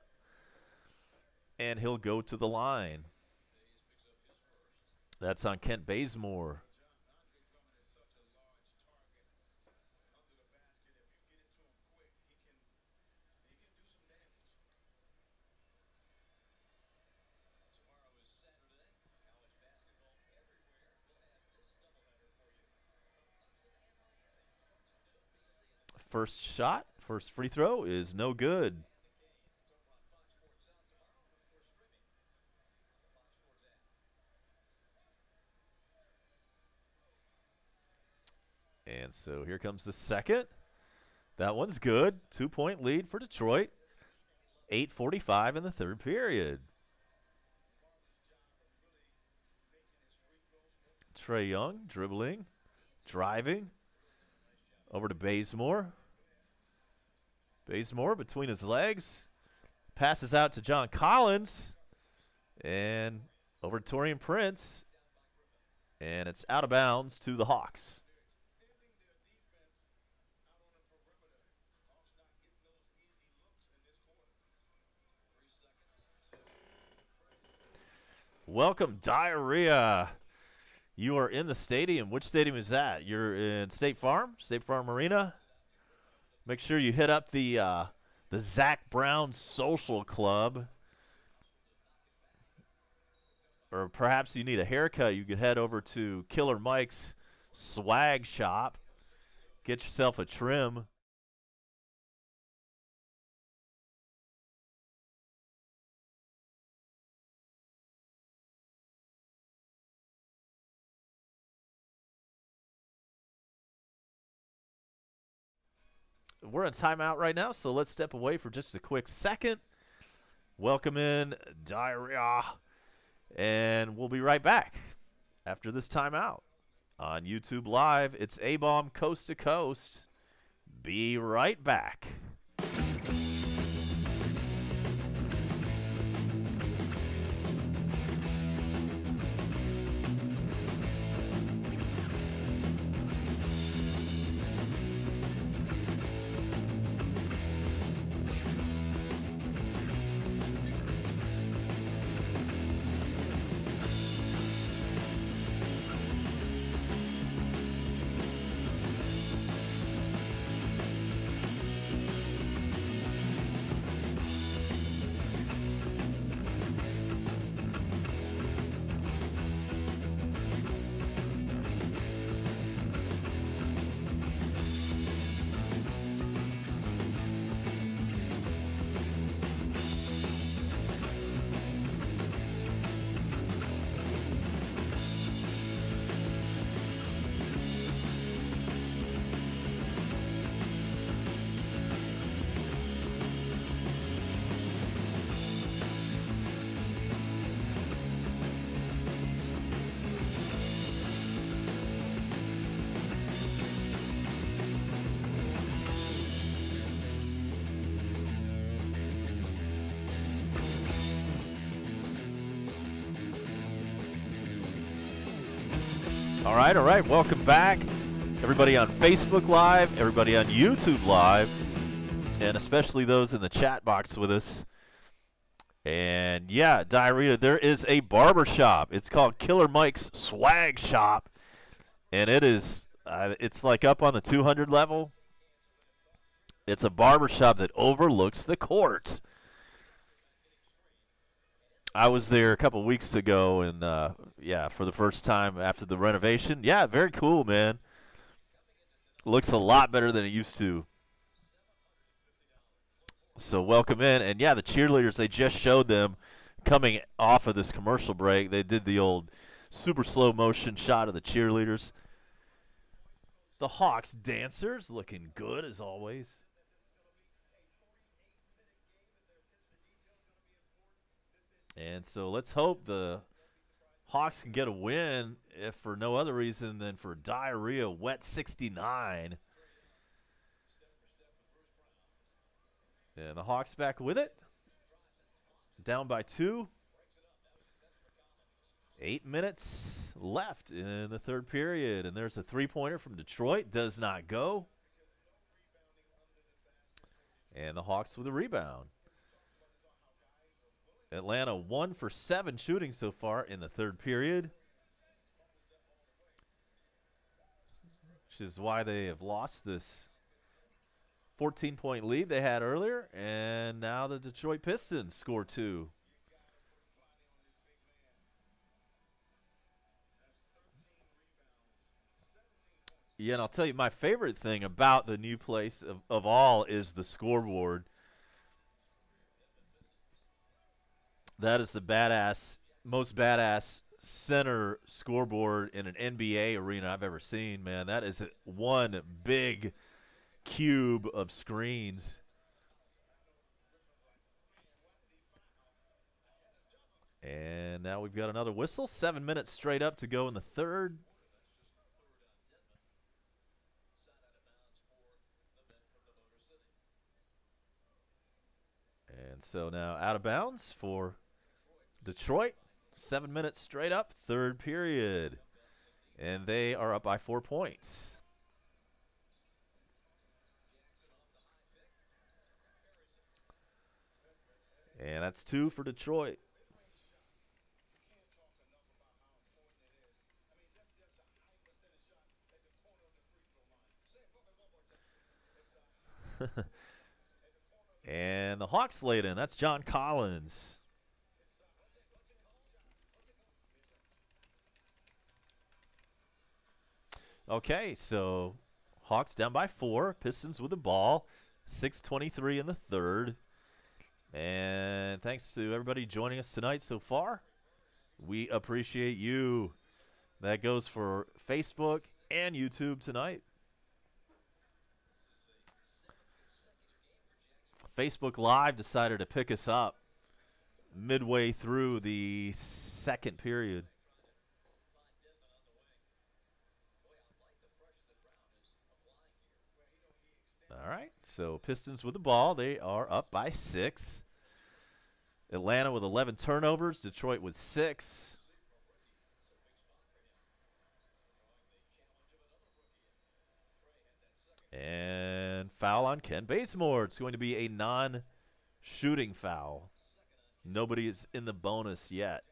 and he'll go to the line. That's on Kent Bazemore. First shot, first free throw is no good. And so here comes the second. That one's good. 2-point lead for Detroit. 8:45 in the third period. Trae Young dribbling, driving, over to Bazemore. Bazemore between his legs, passes out to John Collins, and over to Taurean Prince, and it's out of bounds to the Hawks. Welcome, Diarrhea. You are in the stadium. Which stadium is that? You're in State Farm Arena. Make sure you hit up the Zach Brown Social Club. Or perhaps you need a haircut. You could head over to Killer Mike's Swag Shop. Get yourself a trim. We're in timeout right now, so let's step away for just a quick second. Welcome in Diarrhea, and we'll be right back after this timeout. On YouTube Live, it's A-Bomb Coast to Coast. Be right back. All right. Welcome back. Everybody on Facebook Live, everybody on YouTube Live, and especially those in the chat box with us. And yeah, Diarrhea, there is a barber shop. It's called Killer Mike's Swag Shop, and it is it's like up on the 200 level. It's a barber shop that overlooks the court. I was there a couple weeks ago, and yeah, for the first time after the renovation. Yeah, very cool, man. Looks a lot better than it used to. So welcome in, and yeah, the cheerleaders, they just showed them coming off of this commercial break. They did the old super slow motion shot of the cheerleaders. The Hawks dancers looking good as always. And so let's hope the Hawks can get a win, if for no other reason than for Diarrhea Wet 69. And the Hawks back with it. Down by 2. 8 minutes left in the third period. And there's a three-pointer from Detroit. Does not go. And the Hawks with a rebound. Atlanta 1 for 7 shooting so far in the third period, which is why they have lost this 14-point lead they had earlier. And now the Detroit Pistons score 2. Yeah, and I'll tell you, my favorite thing about the new place of all is the scoreboard. That is the most badass center scoreboard in an NBA arena I've ever seen, man. That is one big cube of screens. And now we've got another whistle. 7 minutes straight up to go in the third. And so now out of bounds for Detroit. 7 minutes straight up, third period. And they are up by 4 points. And that's 2 for Detroit. And the Hawks laid in. That's John Collins. Okay, so Hawks down by 4. Pistons with the ball. 6:23 in the third. And thanks to everybody joining us tonight so far. We appreciate you. That goes for Facebook and YouTube tonight. Facebook Live decided to pick us up midway through the second period. All right, so Pistons with the ball. They are up by 6. Atlanta with 11 turnovers. Detroit with 6. And foul on Ken Bazemore. It's going to be a non-shooting foul. Nobody is in the bonus yet.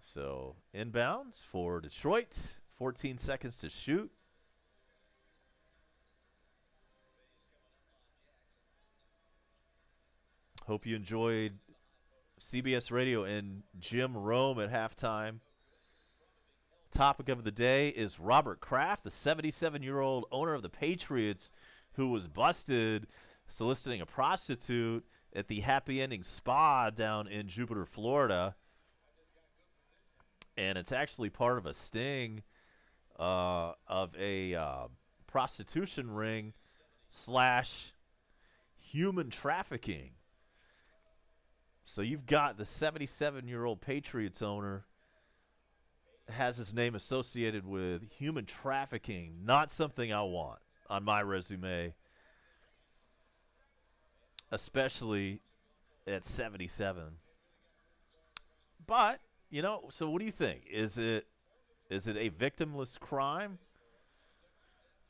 So inbounds for Detroit. 14 seconds to shoot. Hope you enjoyed CBS Radio and Jim Rome at halftime. Topic of the day is Robert Kraft, the 77-year-old owner of the Patriots, who was busted soliciting a prostitute at the Happy Ending Spa down in Jupiter, Florida. And it's actually part of a sting of a prostitution ring / human trafficking. So you've got the 77-year-old Patriots owner has his name associated with human trafficking. Not something I want on my resume, especially at 77. But, you know, so what do you think? Is it a victimless crime?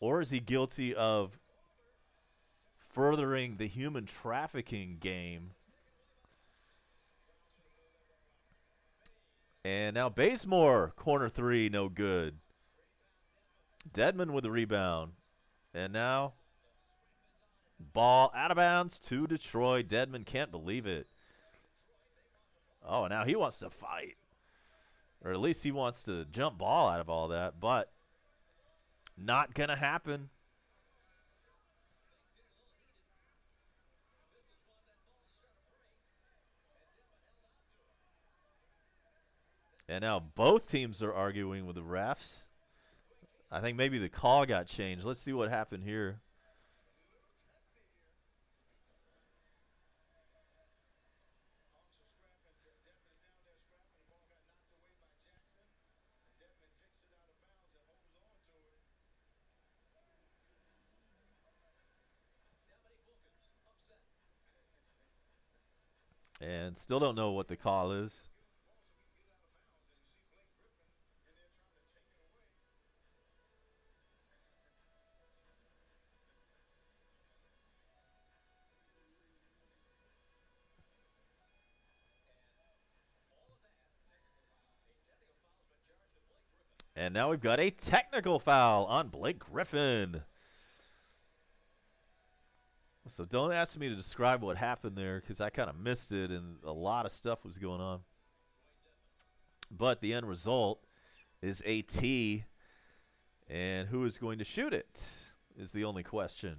Or is he guilty of furthering the human trafficking game? And now Bazemore, corner 3, no good. Dedmon with the rebound. And now ball out of bounds to Detroit. Dedmon can't believe it. Oh, now he wants to fight. Or at least he wants to jump ball out of all that. But not going to happen. And now both teams are arguing with the refs. I think maybe the call got changed. Let's see what happened here. And still don't know what the call is. And now we've got a technical foul on Blake Griffin. So don't ask me to describe what happened there because I kind of missed it and a lot of stuff was going on. But the end result is a T. And who is going to shoot it is the only question.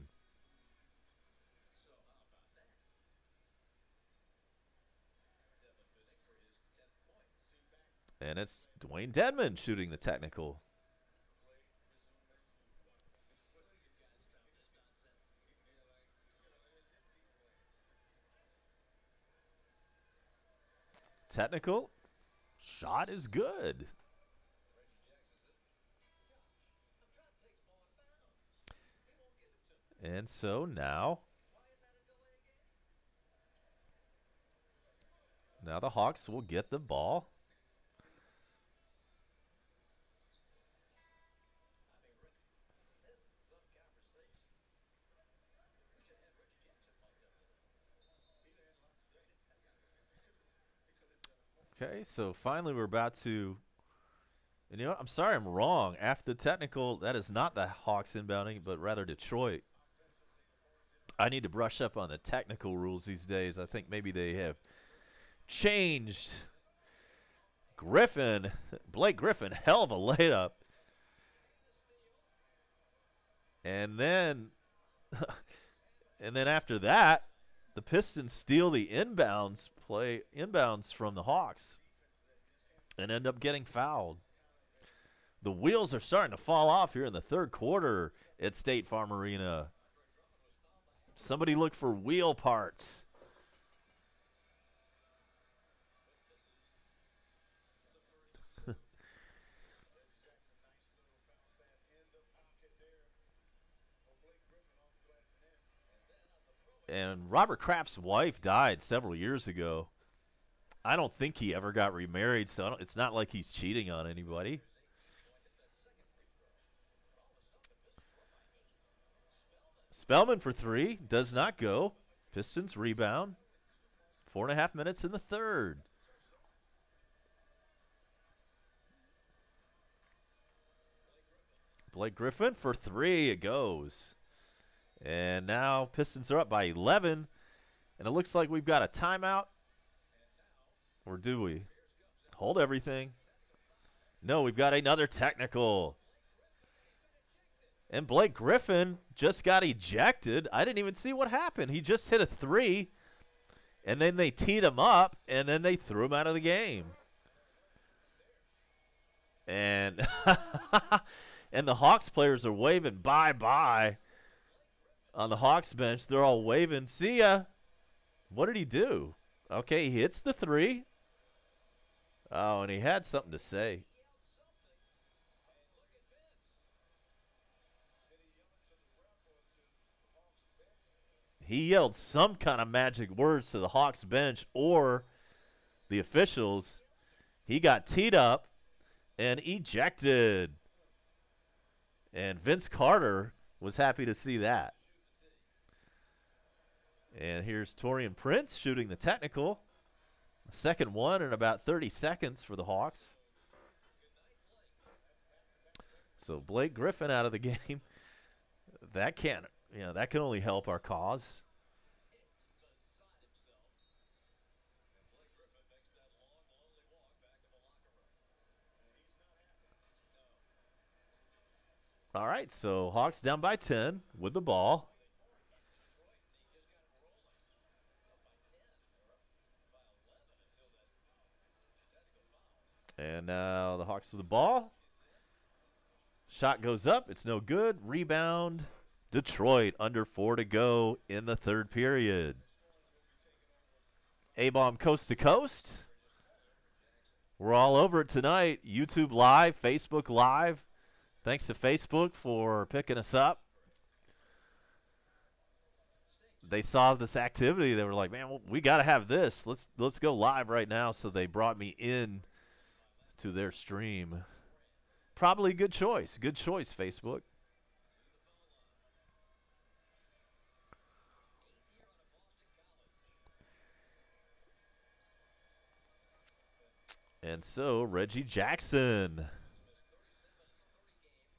And it's Dwayne Dedmon shooting the technical. Technical. Shot is good. And so now the Hawks will get the ball. Okay, so finally we're about to, and you know what? I'm sorry, I'm wrong. After the technical, that is not the Hawks inbounding, but rather Detroit. I need to brush up on the technical rules these days. I think maybe they have changed. Griffin, Blake Griffin, hell of a layup. And then, and then after that, the Pistons steal the inbounds from the Hawks and end up getting fouled. The wheels are starting to fall off here in the third quarter at State Farm Arena. Somebody look for wheel parts. And Robert Kraft's wife died several years ago. I don't think he ever got remarried, so it's not like he's cheating on anybody. Spellman for three. Does not go. Pistons rebound. 4.5 minutes in the third. Blake Griffin for three. It goes. And now Pistons are up by 11. And it looks like we've got a timeout. Or do we? Hold everything. No, we've got another technical. And Blake Griffin just got ejected. I didn't even see what happened. He just hit a three. And then they teed him up. And then they threw him out of the game. And, and the Hawks players are waving bye-bye on the Hawks bench. They're all waving, see ya. What did he do? Okay, he hits the three. Oh, and he had something to say. He yelled some kind of magic words to the Hawks bench or the officials. He got teed up and ejected. And Vince Carter was happy to see that. And here's Taurean Prince shooting the technical. Second one in about 30 seconds for the Hawks. So Blake Griffin out of the game. That can't, that can only help our cause. All right, so Hawks down by 10 with the ball. And now the Hawks with the ball. Shot goes up. It's no good. Rebound. Detroit under 4 to go in the third period. A-bomb coast to coast. We're all over it tonight. YouTube Live, Facebook Live. Thanks to Facebook for picking us up. They saw this activity. They were like, man, we got to have this. Let's go live right now. So they brought me in to their stream. Probably a good choice. Good choice, Facebook. And so Reggie Jackson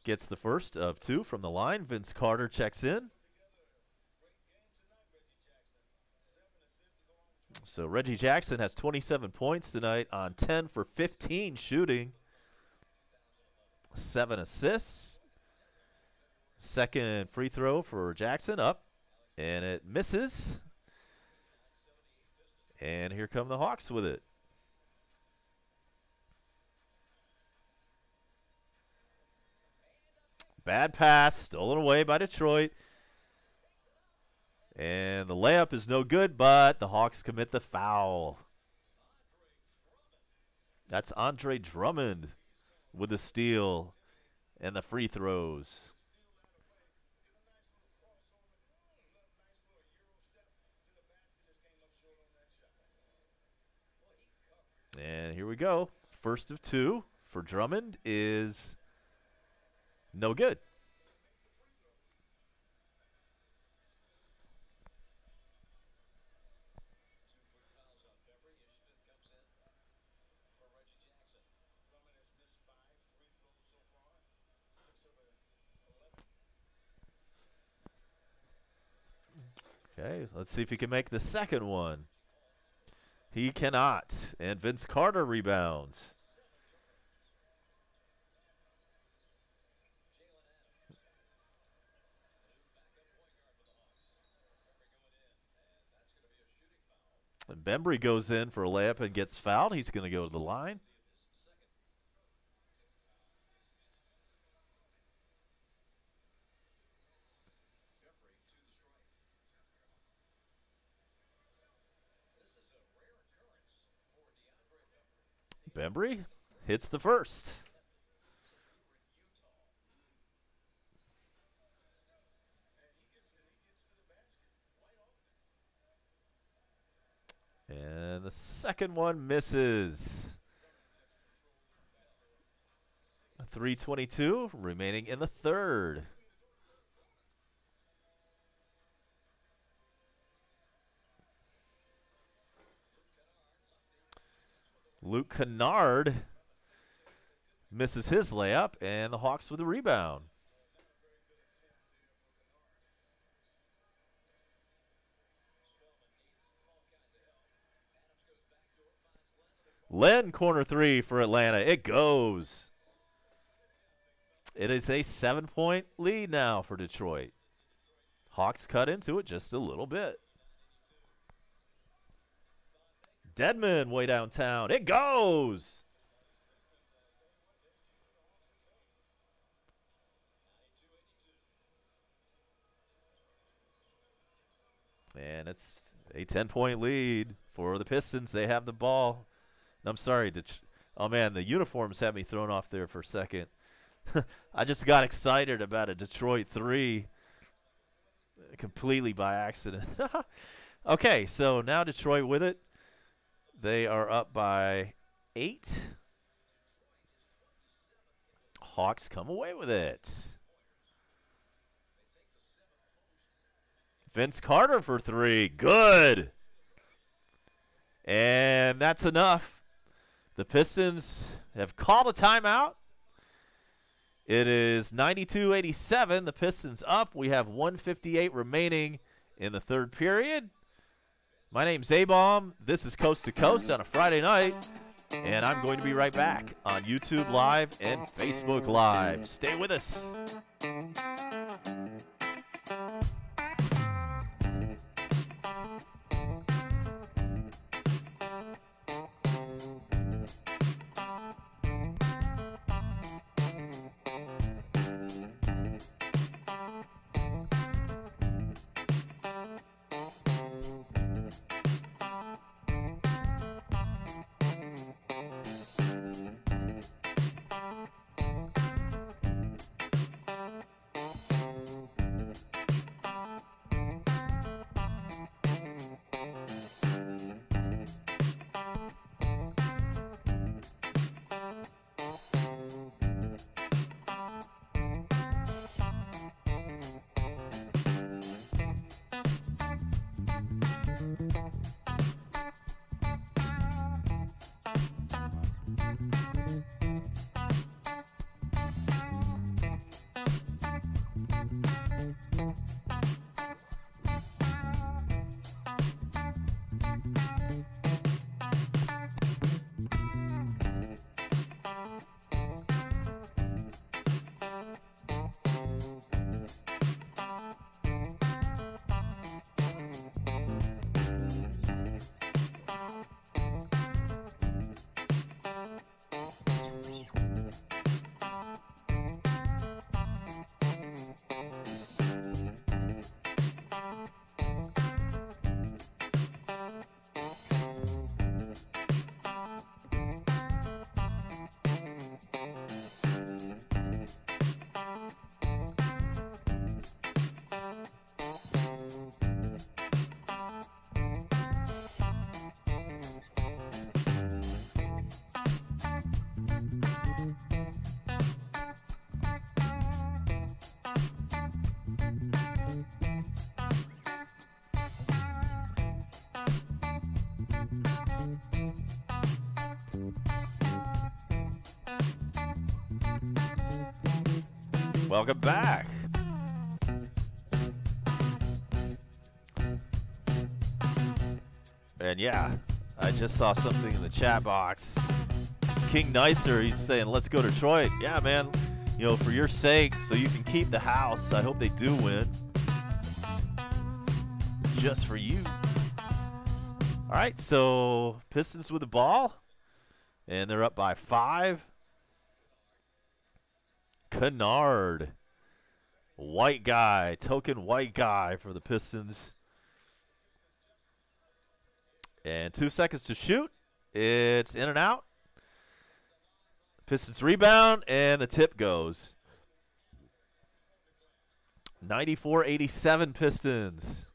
gets the first of two from the line. Vince Carter checks in. So Reggie Jackson has 27 points tonight on 10 for 15 shooting. 7 assists. Second free throw for Jackson, up, and it misses. And here come the Hawks with it. Bad pass, stolen away by Detroit. And the layup is no good, but the Hawks commit the foul. That's Andre Drummond with the steal and the free throws. And here we go. First of two for Drummond is no good. Okay, let's see if he can make the second one. He cannot. And Vince Carter rebounds. And Bembry goes in for a layup and gets fouled. He's going to go to the line. Bembry hits the first. And the second one misses. 3:22 remaining in the third. Luke Kennard misses his layup, and the Hawks with the rebound. Len, corner three for Atlanta. It goes. It is a 7-point lead now for Detroit. Hawks cut into it just a little bit. Dedman way downtown. It goes. And it's a 10-point lead for the Pistons. They have the ball. I'm sorry. Oh, man, the uniforms had me thrown off there for a second. I just got excited about a Detroit 3 completely by accident. Okay, so now Detroit with it. They are up by 8. Hawks come away with it. Vince Carter for 3. Good. And that's enough. The Pistons have called a timeout. It is 92-87. The Pistons up. We have 1:58 remaining in the third period. My name's A-Bomb. This is Coast to Coast on a Friday night. And I'm going to be right back on YouTube Live and Facebook Live. Stay with us. Welcome back. And yeah, I just saw something in the chat box. King Nicer, he's saying, let's go Detroit. Yeah, man, you know, for your sake, so you can keep the house. I hope they do win. Just for you. All right, so Pistons with the ball, and they're up by 5. Kennard, white guy, token white guy for the Pistons. And 2 seconds to shoot. It's in and out. Pistons rebound, and the tip goes. 94-87 Pistons.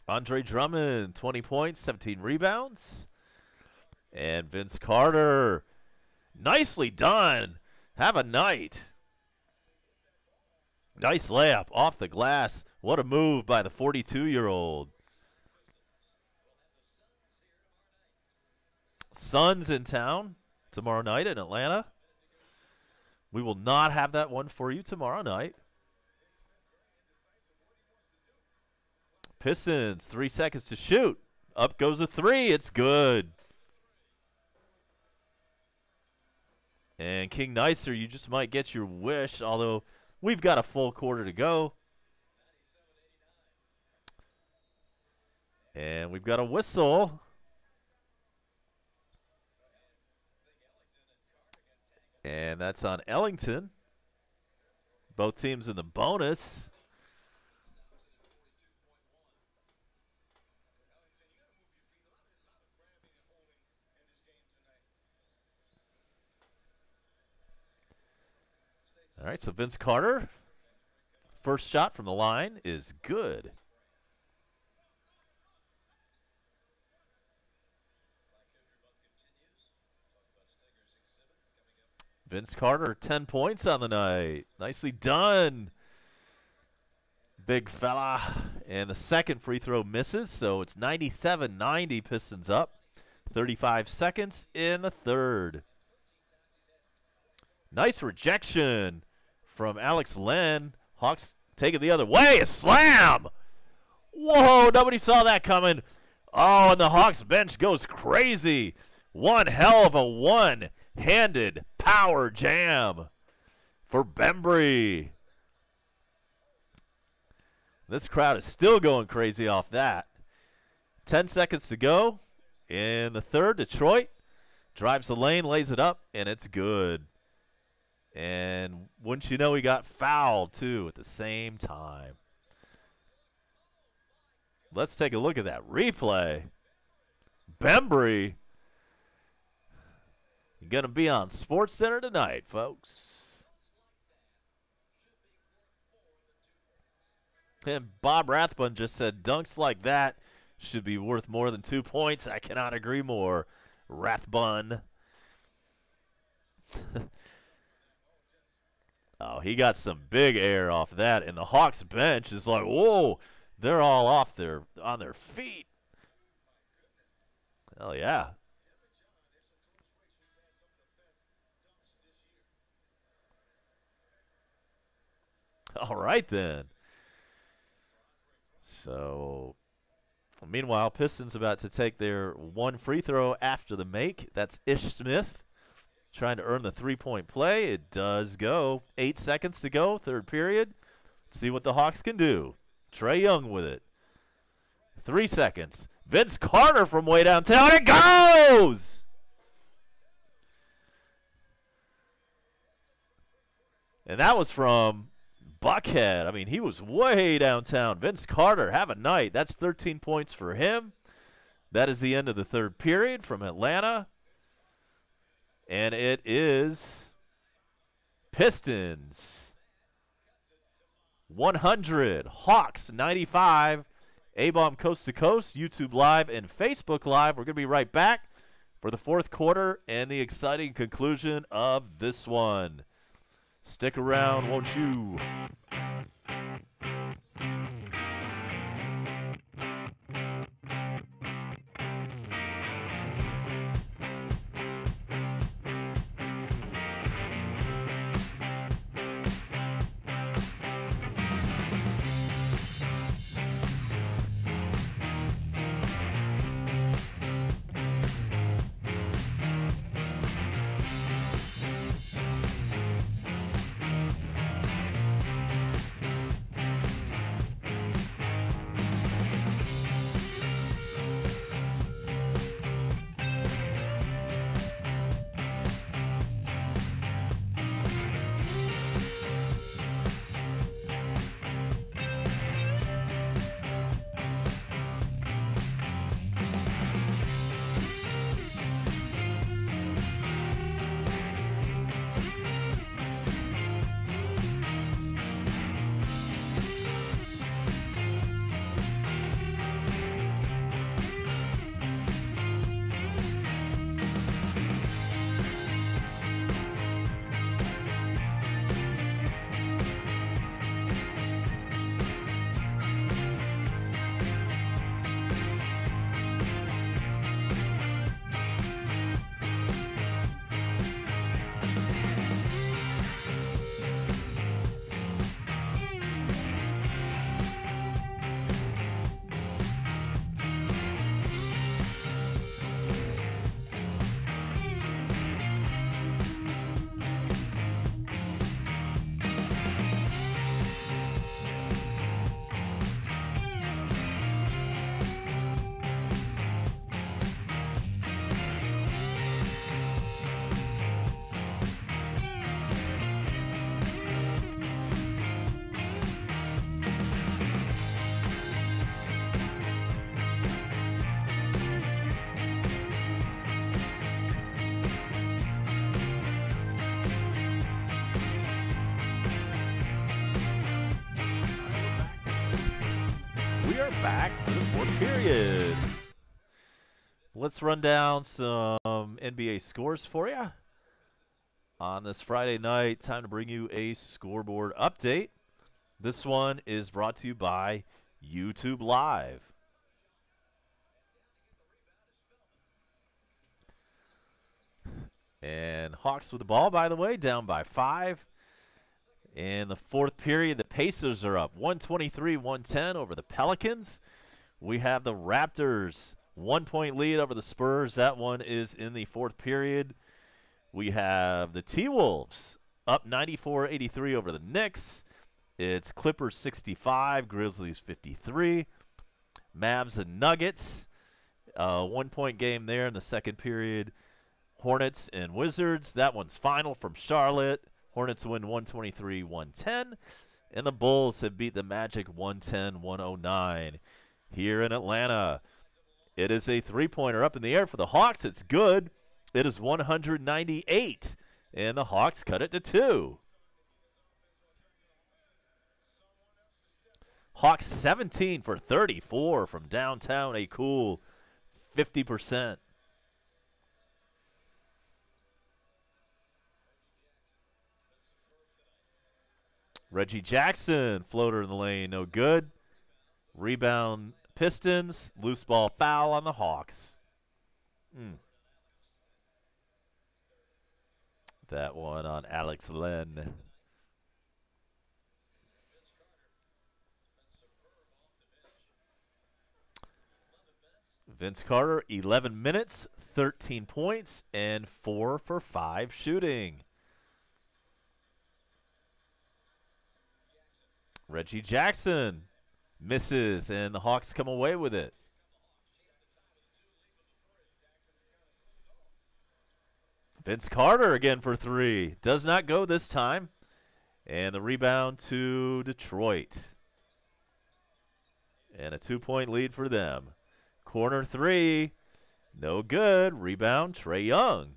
Andre Drummond, 20 points, 17 rebounds. And Vince Carter, nicely done. Have a night. Nice layup off the glass. What a move by the 42-year-old. Suns in town tomorrow night in Atlanta. We will not have that one for you tomorrow night. Pistons, 3 seconds to shoot. Up goes a 3. It's good. And King Nicer, you just might get your wish, although we've got a full quarter to go. And we've got a whistle. And that's on Ellington. Both teams in the bonus. All right, so Vince Carter, first shot from the line is good. Vince Carter, 10 points on the night. Nicely done, big fella. And the second free throw misses, so it's 97-90, Pistons up. 35 seconds in the third. Nice rejection from Alex Len. Hawks take it the other way. A slam! Whoa, nobody saw that coming. Oh, and the Hawks bench goes crazy. One hell of a one-handed power jam for Bembry. This crowd is still going crazy off that. 10 seconds to go in the third. Detroit drives the lane, lays it up, and it's good. And wouldn't you know, he got fouled, too, at the same time. Let's take a look at that replay. Bembry, you're going to be on SportsCenter tonight, folks. And Bob Rathbun just said, dunks like that should be worth more than 2 points. I cannot agree more, Rathbun. Oh, he got some big air off that, and the Hawks bench is like, whoa, they're all on their feet. Hell yeah. All right then. So, meanwhile, Pistons about to take their one free throw after the make. That's Ish Smith trying to earn the three-point play. It does go. 8 seconds to go, third period. Let's see what the Hawks can do. Trae Young with it. 3 seconds. Vince Carter from way downtown. It goes! And that was from Buckhead. I mean, he was way downtown. Vince Carter, have a night. That's 13 points for him. That is the end of the third period from Atlanta. And it is Pistons 100, Hawks 95. A-Bomb Coast to Coast, YouTube Live and Facebook Live. We're going to be right back for the fourth quarter and the exciting conclusion of this one. Stick around, won't you? we are back for the fourth period. Let's run down some NBA scores for you on this Friday night. Time to bring you a scoreboard update. This one is brought to you by YouTube Live. And Hawks with the ball, by the way, down by 5. In the fourth period, the Pacers are up 123-110 over the Pelicans. We have the Raptors 1-point lead over the Spurs. That one is in the fourth period. We have the T-Wolves up 94-83 over the Knicks. It's Clippers 65, Grizzlies 53. Mavs and Nuggets, 1-point game there in the second period. Hornets and Wizards, that one's final from Charlotte. Hornets win 123-110. And the Bulls have beat the Magic 110-109. Here in Atlanta, it is a three-pointer up in the air for the Hawks. It's good. It is 198, and the Hawks cut it to 2. Hawks 17 for 34 from downtown, a cool 50%. Reggie Jackson, floater in the lane, no good. Rebound Pistons, loose ball foul on the Hawks. That one on Alex Len. Vince Carter, 11 minutes, 13 points, and 4 for 5 shooting. Reggie Jackson misses, and the Hawks come away with it. Vince Carter again for 3. Does not go this time. And the rebound to Detroit. And a 2-point lead for them. Corner 3. No good. Rebound, Trae Young.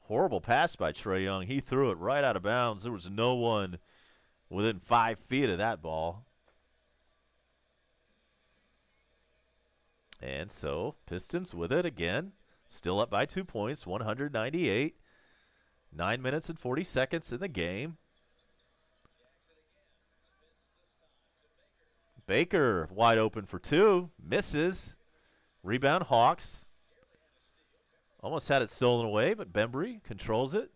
Horrible pass by Trae Young. He threw it right out of bounds. There was no one within 5 feet of that ball. And so, Pistons with it again. Still up by 2 points, 198. 9 minutes and 40 seconds in the game. Baker wide open for 2. Misses. Rebound Hawks. Almost had it stolen away, but Bembry controls it.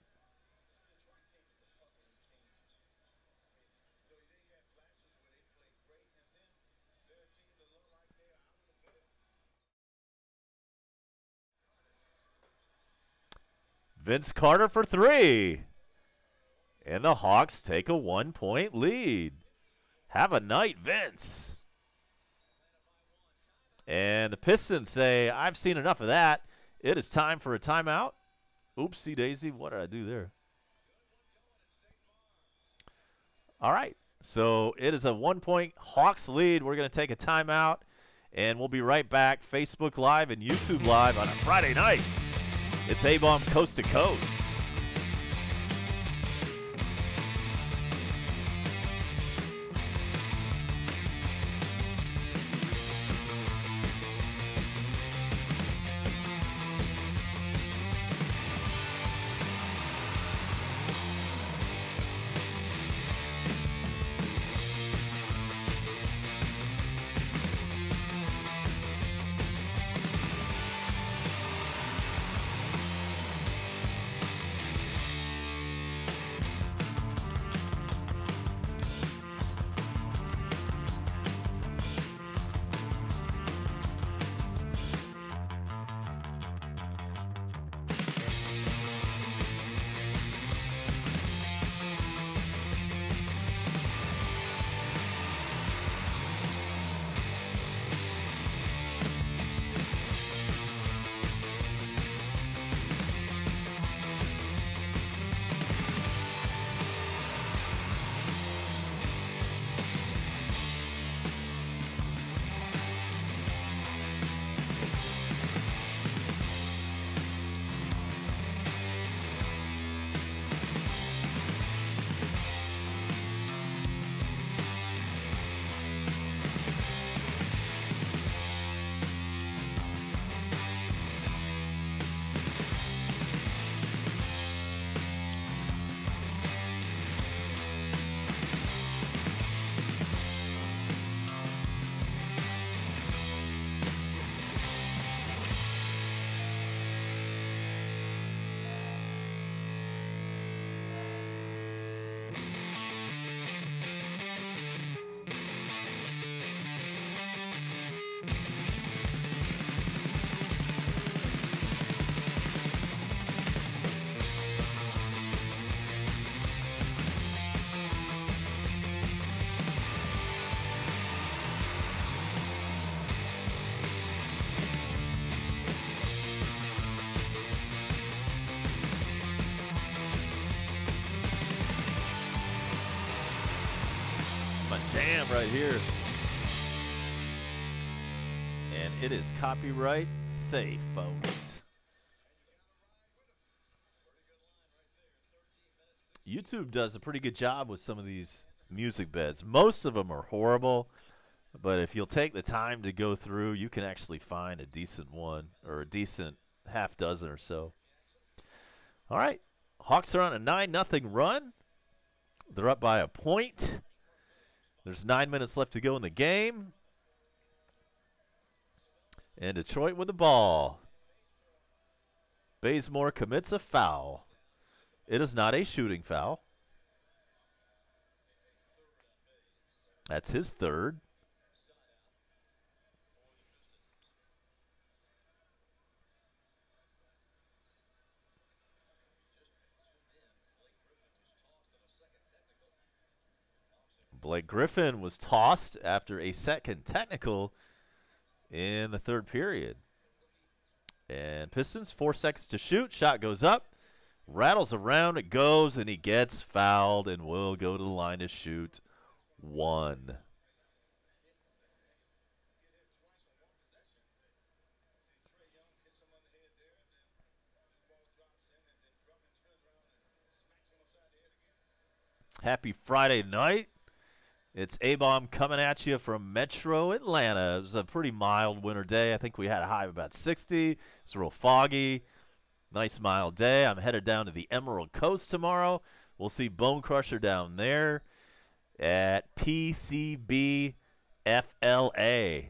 Vince Carter for 3. And the Hawks take a 1-point lead. Have a night, Vince. And the Pistons say, I've seen enough of that. It is time for a timeout. Oopsie daisy, what did I do there? All right, so it is a 1-point Hawks lead. We're going to take a timeout, and we'll be right back. Facebook Live and YouTube Live on a Friday night. It's A-Bomb Coast to Coast. program right here. And it is copyright safe, folks. YouTube does a pretty good job with some of these music beds. Most of them are horrible, but if you'll take the time to go through, you can actually find a decent one or a decent half dozen or so. All right, Hawks are on a 9-0 run. They're up by a point. There's 9 minutes left to go in the game. And Detroit with the ball. Bazemore commits a foul. It is not a shooting foul. That's his third. Blake Griffin was tossed after a second technical in the third period. And Pistons, 4 seconds to shoot. Shot goes up. Rattles around, it goes, and he gets fouled and will go to the line to shoot one. Happy Friday night. It's A-Bomb coming at you from Metro Atlanta. It was a pretty mild winter day. I think we had a high of about 60. It's real foggy. Nice mild day. I'm headed down to the Emerald Coast tomorrow. We'll see Bone Crusher down there at PCB FLA.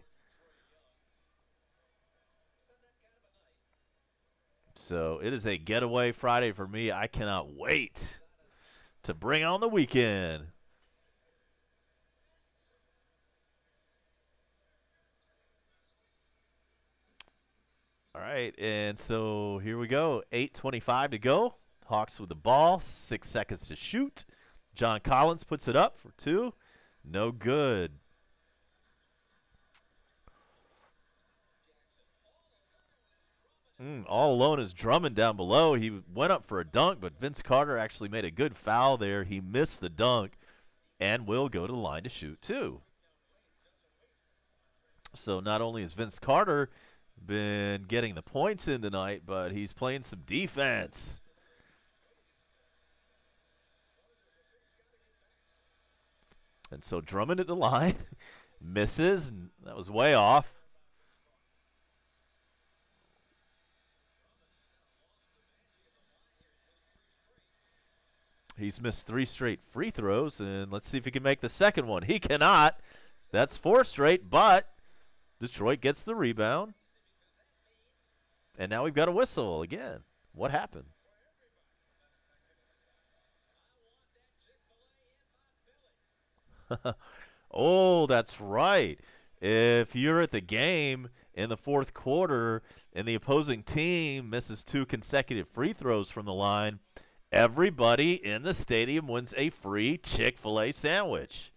So it is a getaway Friday for me. I cannot wait to bring on the weekend. All right, and so here we go. 8:25 to go. Hawks with the ball. 6 seconds to shoot. John Collins puts it up for 2. No good. All alone is Drummond down below. He went up for a dunk, but Vince Carter actually made a good foul there. He missed the dunk and will go to the line to shoot 2. So not only is Vince Carter been getting the points in tonight, but he's playing some defense. And so Drummond at the line misses. That was way off. He's missed 3 straight free throws, and let's see if he can make the second one. He cannot. That's 4 straight, but Detroit gets the rebound. And now we've got a whistle again. What happened? Oh, that's right. If you're at the game in the fourth quarter and the opposing team misses 2 consecutive free throws from the line, everybody in the stadium wins a free Chick-fil-A sandwich.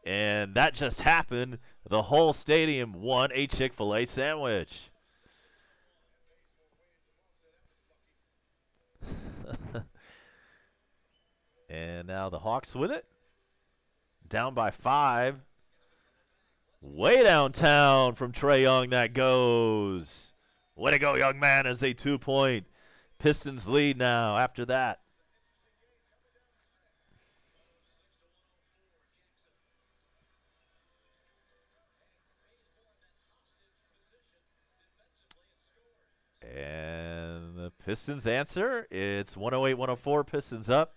And that just happened. The whole stadium won a Chick-fil-A sandwich. And now the Hawks with it. Down by 5. Way downtown from Trae Young that goes. Way to go, young man, as a 2-point Pistons lead now after that. And the Pistons answer. It's 108-104, Pistons up.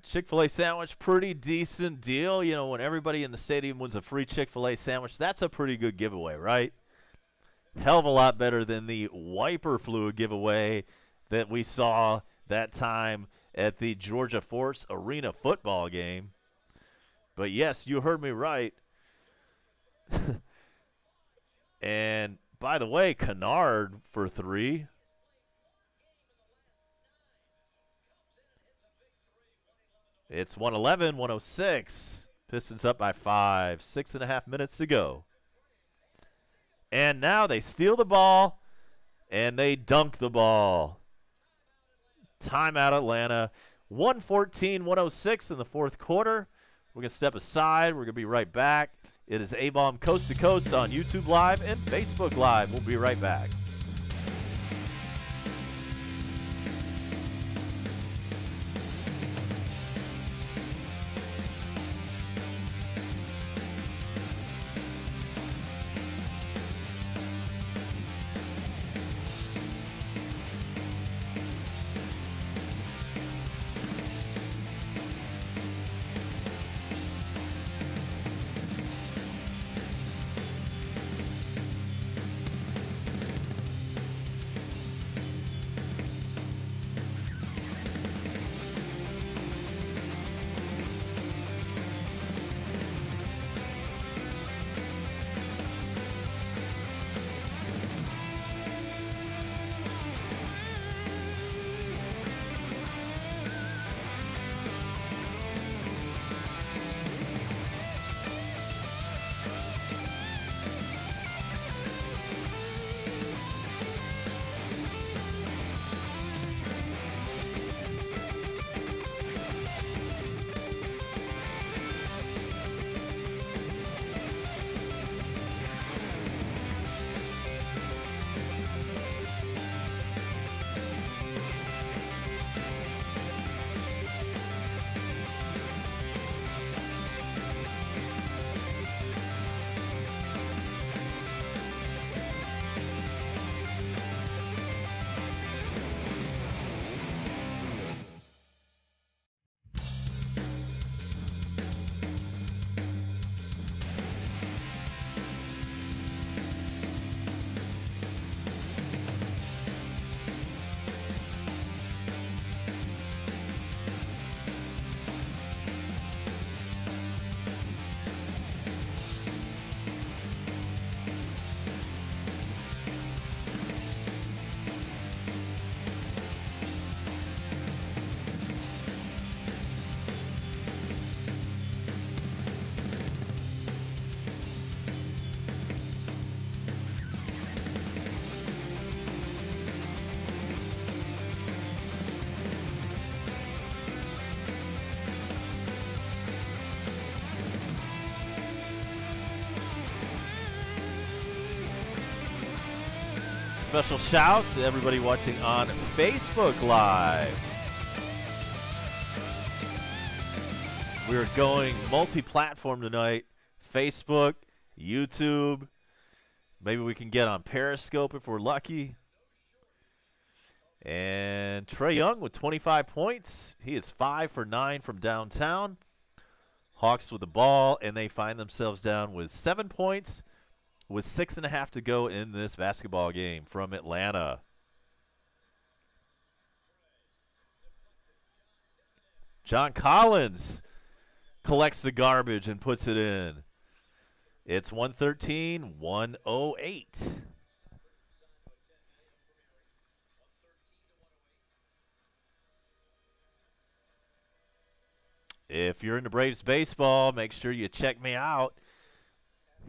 Chick-fil-A sandwich, pretty decent deal. You know, when everybody in the stadium wins a free Chick-fil-A sandwich, that's a pretty good giveaway, right? Hell of a lot better than the wiper fluid giveaway that we saw that time at the Georgia Force Arena football game. But yes, you heard me right. And by the way, Kennard for 3. It's 111-106. Pistons up by 5. 6.5 minutes to go. And now they steal the ball, and they dunk the ball. Timeout Atlanta. 114-106 in the fourth quarter. We're going to step aside. We're going to be right back. It is A-Bomb Coast to Coast on YouTube Live and Facebook Live. We'll be right back. Special shout to everybody watching on Facebook Live. We're going multi-platform tonight. Facebook, YouTube. Maybe we can get on Periscope if we're lucky. And Trae Young with 25 points. He is 5 for 9 from downtown. Hawks with the ball, and they find themselves down with 7 points with 6.5 to go in this basketball game from Atlanta. John Collins collects the garbage and puts it in. It's 113-108. If you're into Braves baseball, make sure you check me out.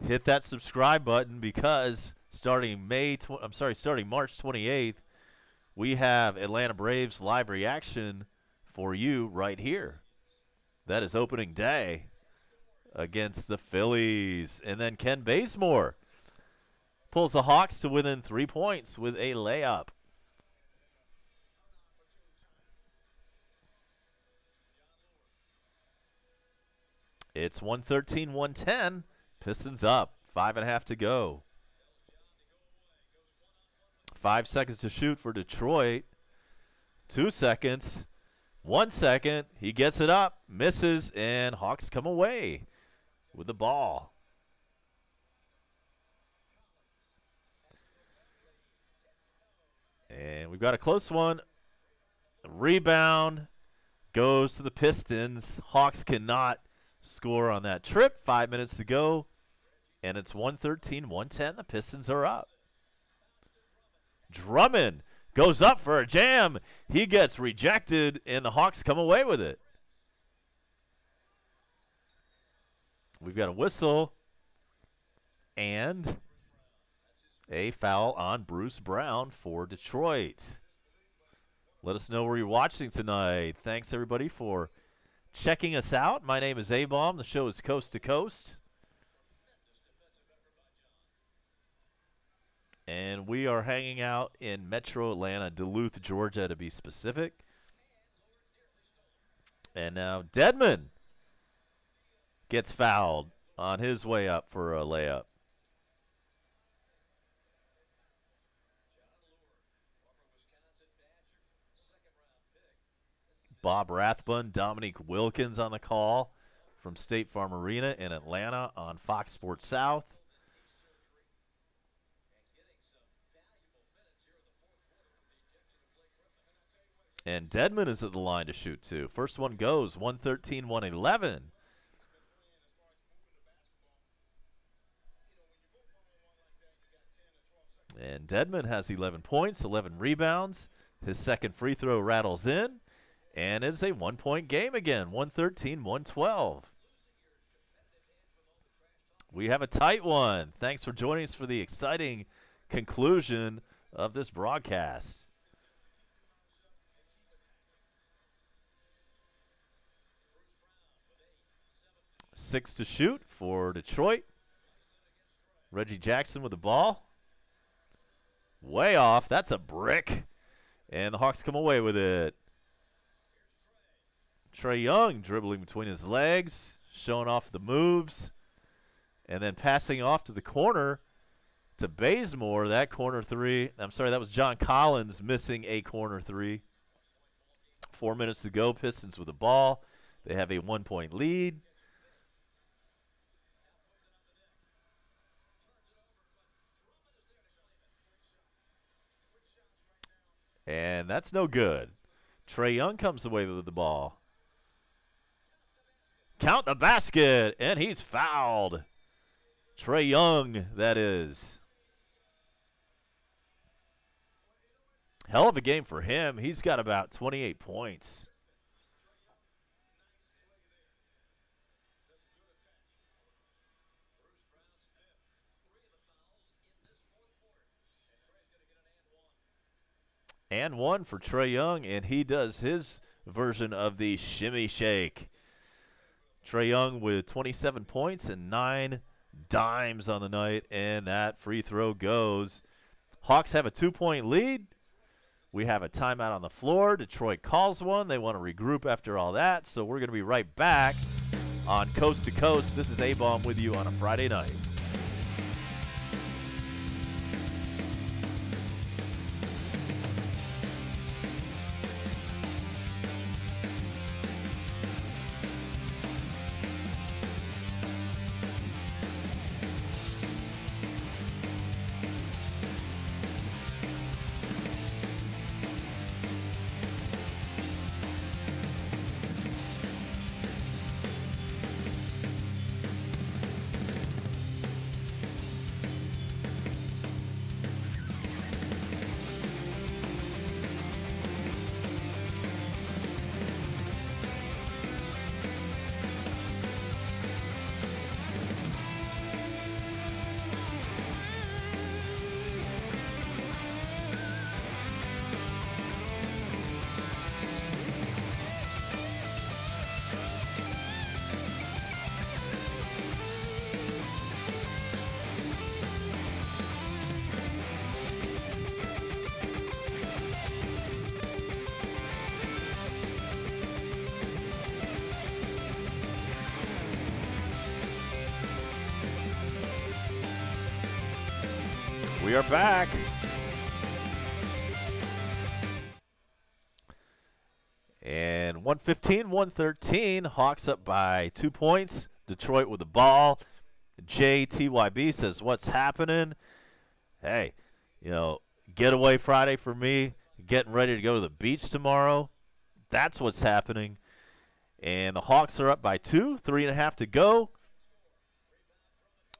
Hit that subscribe button because starting March 28th, we have Atlanta Braves live reaction for you right here. That is opening day against the Phillies. And then Ken Bazemore pulls the Hawks to within 3 points with a layup. It's 113-110. Pistons up. 5.5 to go. 5 seconds to shoot for Detroit. 2 seconds. 1 second. He gets it up. Misses. And Hawks come away with the ball. And we've got a close one. Rebound goes to the Pistons. Hawks cannot score on that trip. 5 minutes to go. And it's 113-110. The Pistons are up. Drummond goes up for a jam. He gets rejected, and the Hawks come away with it. We've got a whistle and a foul on Bruce Brown for Detroit. Let us know where you're watching tonight. Thanks, everybody, for checking us out. My name is A-Bomb. The show is Coast to Coast. And we are hanging out in Metro Atlanta, Duluth, Georgia, to be specific. And now Dedmon gets fouled on his way up for a layup. Bob Rathbun, Dominique Wilkins on the call from State Farm Arena in Atlanta on Fox Sports South. And Dedmon is at the line to shoot too. First one goes, 113, 111. And Dedmon has 11 points, 11 rebounds. His second free throw rattles in. And it's a 1-point game again, 113, 112. We have a tight one. Thanks for joining us for the exciting conclusion of this broadcast. 6 to shoot for Detroit. Reggie Jackson with the ball. Way off. That's a brick. And the Hawks come away with it. Trae Young dribbling between his legs, showing off the moves, and then passing off to the corner to Bazemore. That corner three. I'm sorry, that was John Collins missing a corner three. 4 minutes to go. Pistons with the ball. They have a 1-point lead. And that's no good. Trae Young comes away with the ball. Count the basket, and he's fouled. Trae Young, that is. Hell of a game for him. He's got about 28 points. And one for Trae Young, and he does his version of the shimmy shake. Trae Young with 27 points and 9 dimes on the night, and that free throw goes. Hawks have a 2-point lead. We have a timeout on the floor. Detroit calls one. They want to regroup after all that, so we're going to be right back on Coast to Coast. This is A-Bomb with you on a Friday night. We are back. And 115, 113. Hawks up by 2 points. Detroit with the ball. JTYB says, what's happening? Hey, you know, getaway Friday for me. Getting ready to go to the beach tomorrow. That's what's happening. And the Hawks are up by 2. 3.5 to go.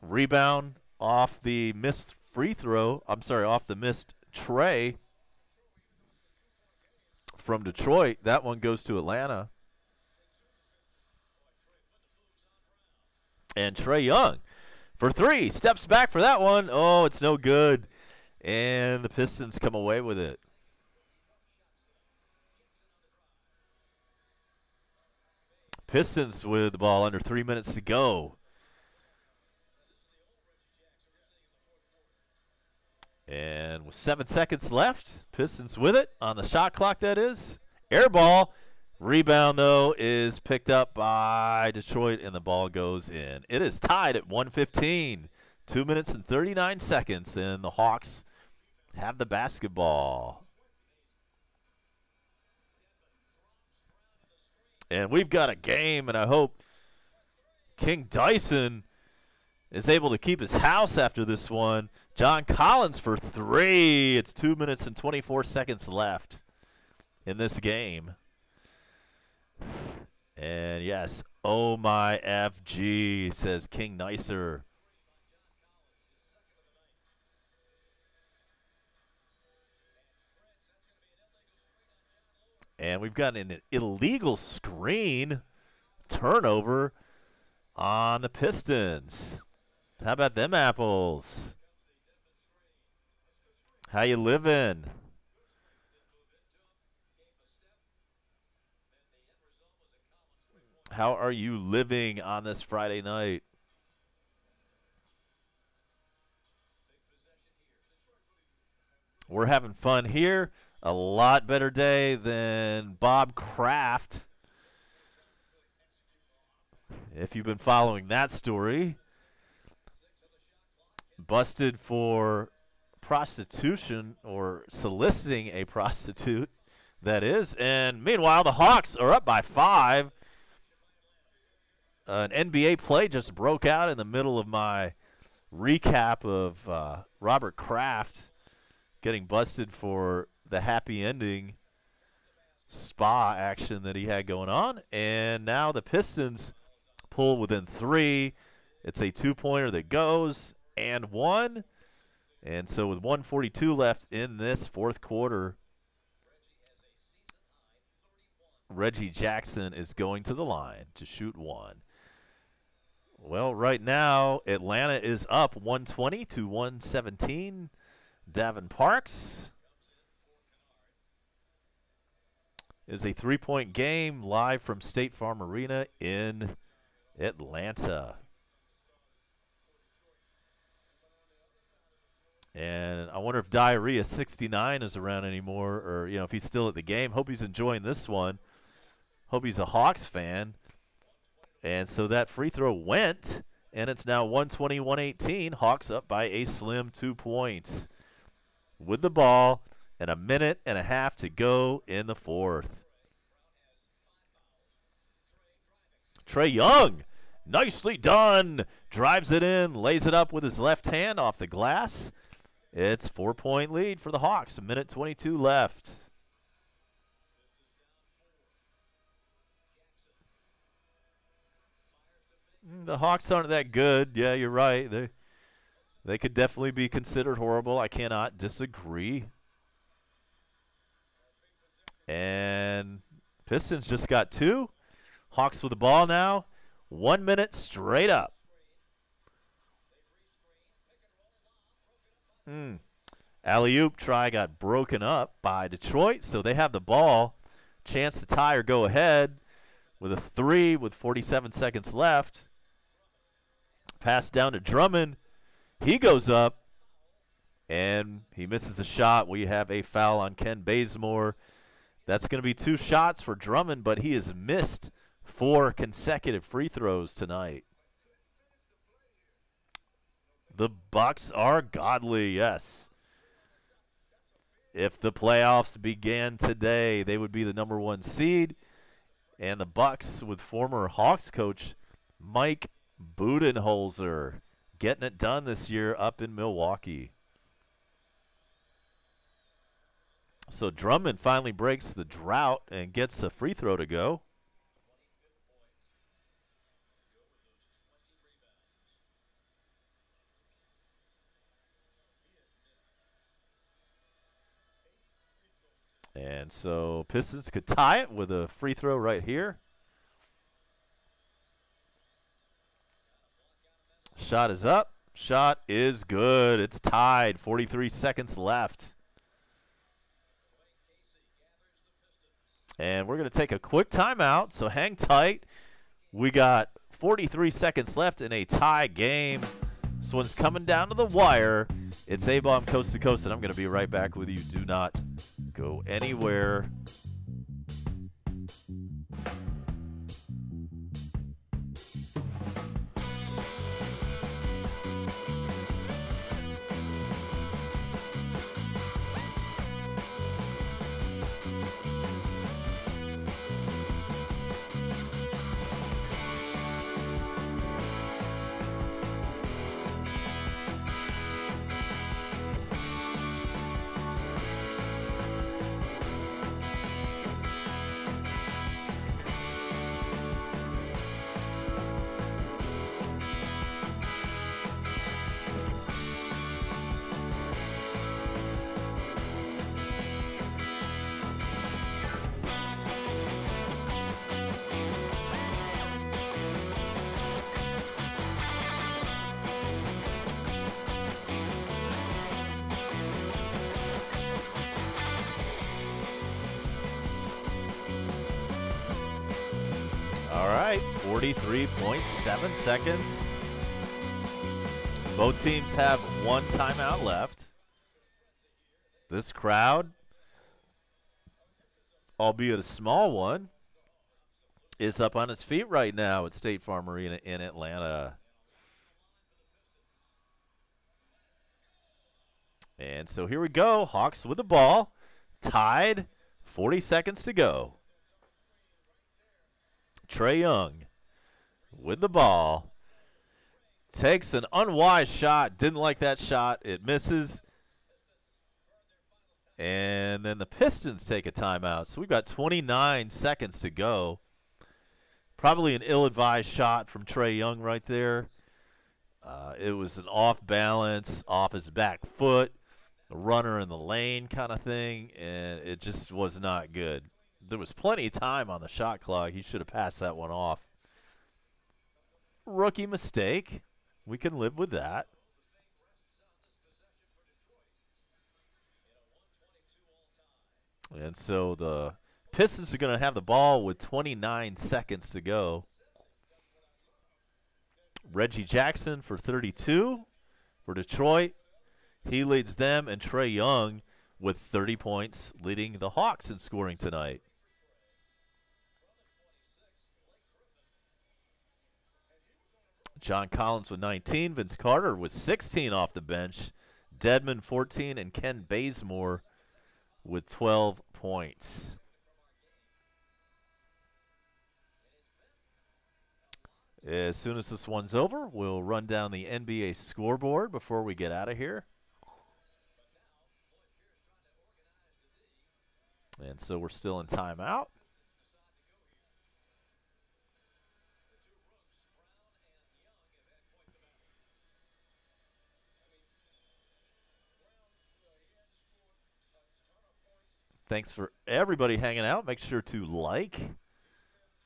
Rebound off the missed free throw. I'm sorry, off the missed tray from Detroit. That one goes to Atlanta. And Trae Young for 3. Steps back for that one. Oh, it's no good. And the Pistons come away with it. Pistons with the ball under 3 minutes to go. And with 7 seconds left, Pistons with it on the shot clock, that is. Air ball. Rebound, though, is picked up by Detroit, and the ball goes in. It is tied at 1:15. 2 minutes and 39 seconds, and the Hawks have the basketball. And we've got a game, and I hope King Dyson is able to keep his house after this one. John Collins for 3. It's 2 minutes and 24 seconds left in this game. And yes, oh my FG, says King Nicer. And we've got an illegal screen turnover on the Pistons. How about them apples? How you living? How are you living on this Friday night? We're having fun here. A lot better day than Bob Kraft. If you've been following that story. Busted for prostitution or soliciting a prostitute, that is. And meanwhile, the Hawks are up by 5. An NBA play just broke out in the middle of my recap of Robert Kraft getting busted for the happy ending spa action that he had going on. And now the Pistons pull within 3. It's a 2-pointer that goes and 1. And so with 1:42 left in this fourth quarter, Reggie Jackson is going to the line to shoot 1. Well, right now, Atlanta is up 120 to 117. Davin Parks is a 3-point game live from State Farm Arena in Atlanta. And I wonder if Diarrhea 69 is around anymore, or if he's still at the game. Hope he's enjoying this one. Hope he's a Hawks fan. And so that free throw went, and it's now 120-118. Hawks up by a slim 2 points with the ball and a minute and a half to go in the fourth. Trae Young, nicely done. Drives it in, lays it up with his left hand off the glass. It's 4-point lead for the Hawks. 1:22 left. The Hawks aren't that good. Yeah, you're right. They could definitely be considered horrible. I cannot disagree. And Pistons just got 2. Hawks with the ball now. 1 minute straight up. Alley-oop try got broken up by Detroit, so they have the ball. Chance to tie or go ahead with a 3 with 47 seconds left. Pass down to Drummond. He goes up, and he misses a shot. We have a foul on Ken Bazemore. That's going to be 2 shots for Drummond, but he has missed 4 consecutive free throws tonight. The Bucks are godly, yes. If the playoffs began today, they would be the #1 seed. And the Bucks, with former Hawks coach Mike Budenholzer, getting it done this year up in Milwaukee. So Drummond finally breaks the drought and gets a free throw to go. And so Pistons could tie it with a free throw right here. Shot is up. Shot is good. It's tied. 43 seconds left. And we're going to take a quick timeout, so hang tight. We got 43 seconds left in a tie game. This one's coming down to the wire. It's A-Bomb Coast to Coast, and I'm going to be right back with you. Do not go anywhere. All right, 43.7 seconds. Both teams have one timeout left. This crowd, albeit a small one, is up on its feet right now at State Farm Arena in Atlanta. And so here we go. Hawks with the ball. Tied. 40 seconds to go. Trae Young with the ball. Takes an unwise shot. Didn't like that shot. It misses. And then the Pistons take a timeout. So we've got 29 seconds to go. Probably an ill-advised shot from Trae Young right there. It was an off-balance, off his back foot, a runner in the lane kind of thing, and it just was not good. There was plenty of time on the shot clock. He should have passed that one off. Rookie mistake. We can live with that. And so the Pistons are going to have the ball with 29 seconds to go. Reggie Jackson for 32 for Detroit. He leads them, and Trae Young with 30 points leading the Hawks in scoring tonight. John Collins with 19. Vince Carter with 16 off the bench. Dedmon 14, and Ken Bazemore with 12 points. As soon as this one's over, we'll run down the NBA scoreboard before we get out of here. And so we're still in timeout. Thanks for everybody hanging out. Make sure to like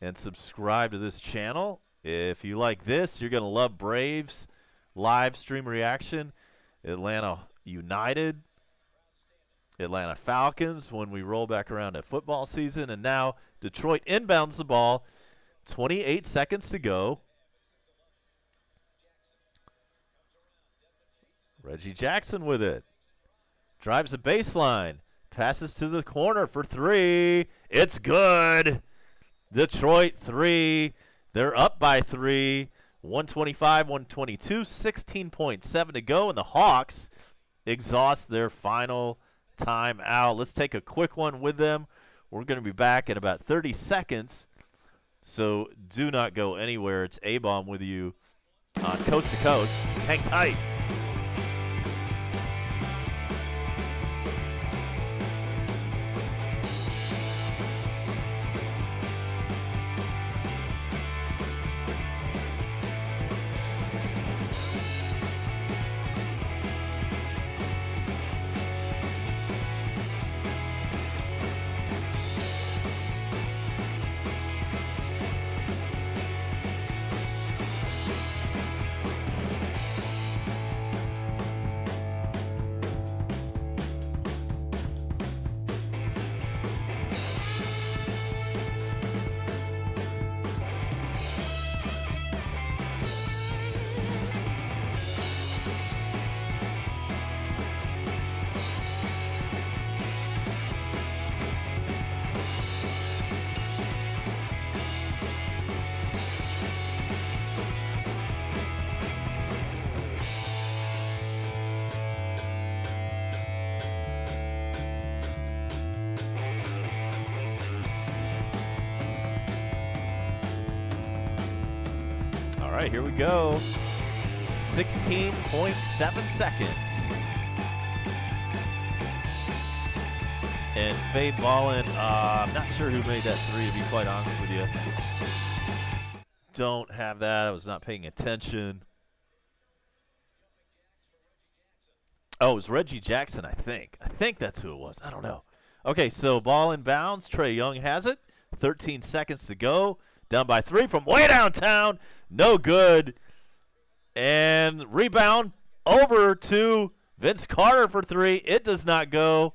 and subscribe to this channel. If you like this, you're going to love Braves live stream reaction. Atlanta United, Atlanta Falcons when we roll back around to football season. And now Detroit inbounds the ball. 28 seconds to go. Reggie Jackson with it. Drives the baseline. Passes to the corner for three. It's good. Detroit 3. They're up by 3. 125, 122, 16.7 to go. And the Hawks exhaust their final timeout. Let's take a quick one with them. We're going to be back in about 30 seconds. So do not go anywhere. It's A-Bomb with you on Coast to Coast. Hang tight. right, here we go. 16.7 seconds. And Faye Ballin, I'm not sure who made that three, to be quite honest with you. Don't have that. I was not paying attention. Oh, it was Reggie Jackson, I think. I think that's who it was. I don't know. Okay, so ball in bounds. Trae Young has it. 13 seconds to go. Down by 3 from way downtown. No good. And rebound over to Vince Carter for 3. It does not go.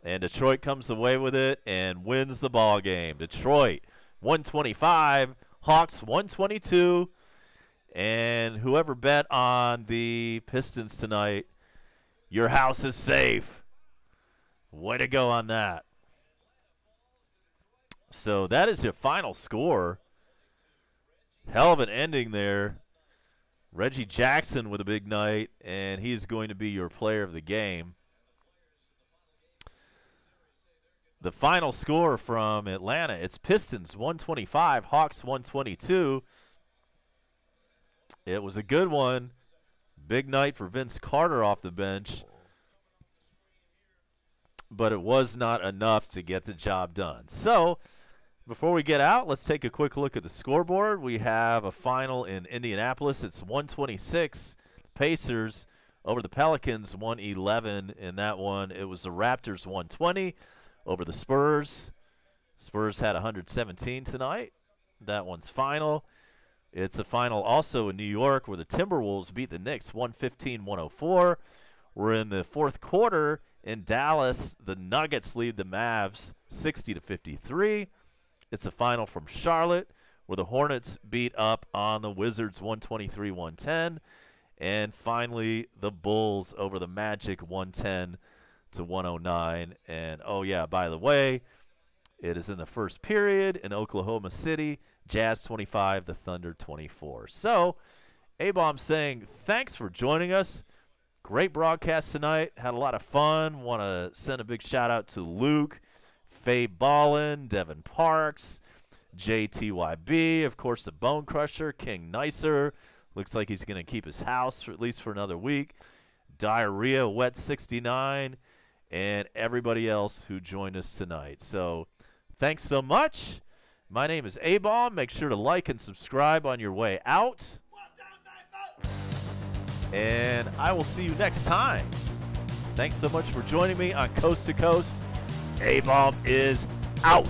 And Detroit comes away with it and wins the ball game. Detroit 125, Hawks 122. And whoever bet on the Pistons tonight, your house is safe. Way to go on that. So that is your final score. Hell of an ending there. Reggie Jackson with a big night, and he's going to be your player of the game. The final score from Atlanta, it's Pistons 125, Hawks 122. It was a good one. Big night for Vince Carter off the bench. But it was not enough to get the job done. So, before we get out, let's take a quick look at the scoreboard. We have a final in Indianapolis. It's 126 Pacers over the Pelicans, 111 in that one. It was the Raptors 120 over the Spurs. Spurs had 117 tonight. That one's final. It's a final also in New York where the Timberwolves beat the Knicks 115-104. We're in the fourth quarter in Dallas. The Nuggets lead the Mavs 60-53. It's a final from Charlotte where the Hornets beat up on the Wizards 123-110. And finally, the Bulls over the Magic 110-109. And, oh, yeah, by the way, it is in the first period in Oklahoma City. Jazz 25, the Thunder 24. So, A-Bomb saying thanks for joining us. Great broadcast tonight. Had a lot of fun. Want to send a big shout-out to Luke, Faye Ballin, Devin Parks, JTYB, of course, the Bone Crusher, King Nicer. Looks like he's going to keep his house for at least for another week. Diarrhea, Wet 69, and everybody else who joined us tonight. So, thanks so much. My name is A-Bomb. Make sure to like and subscribe on your way out. And I will see you next time. Thanks so much for joining me on Coast to Coast. A-Bomb is out.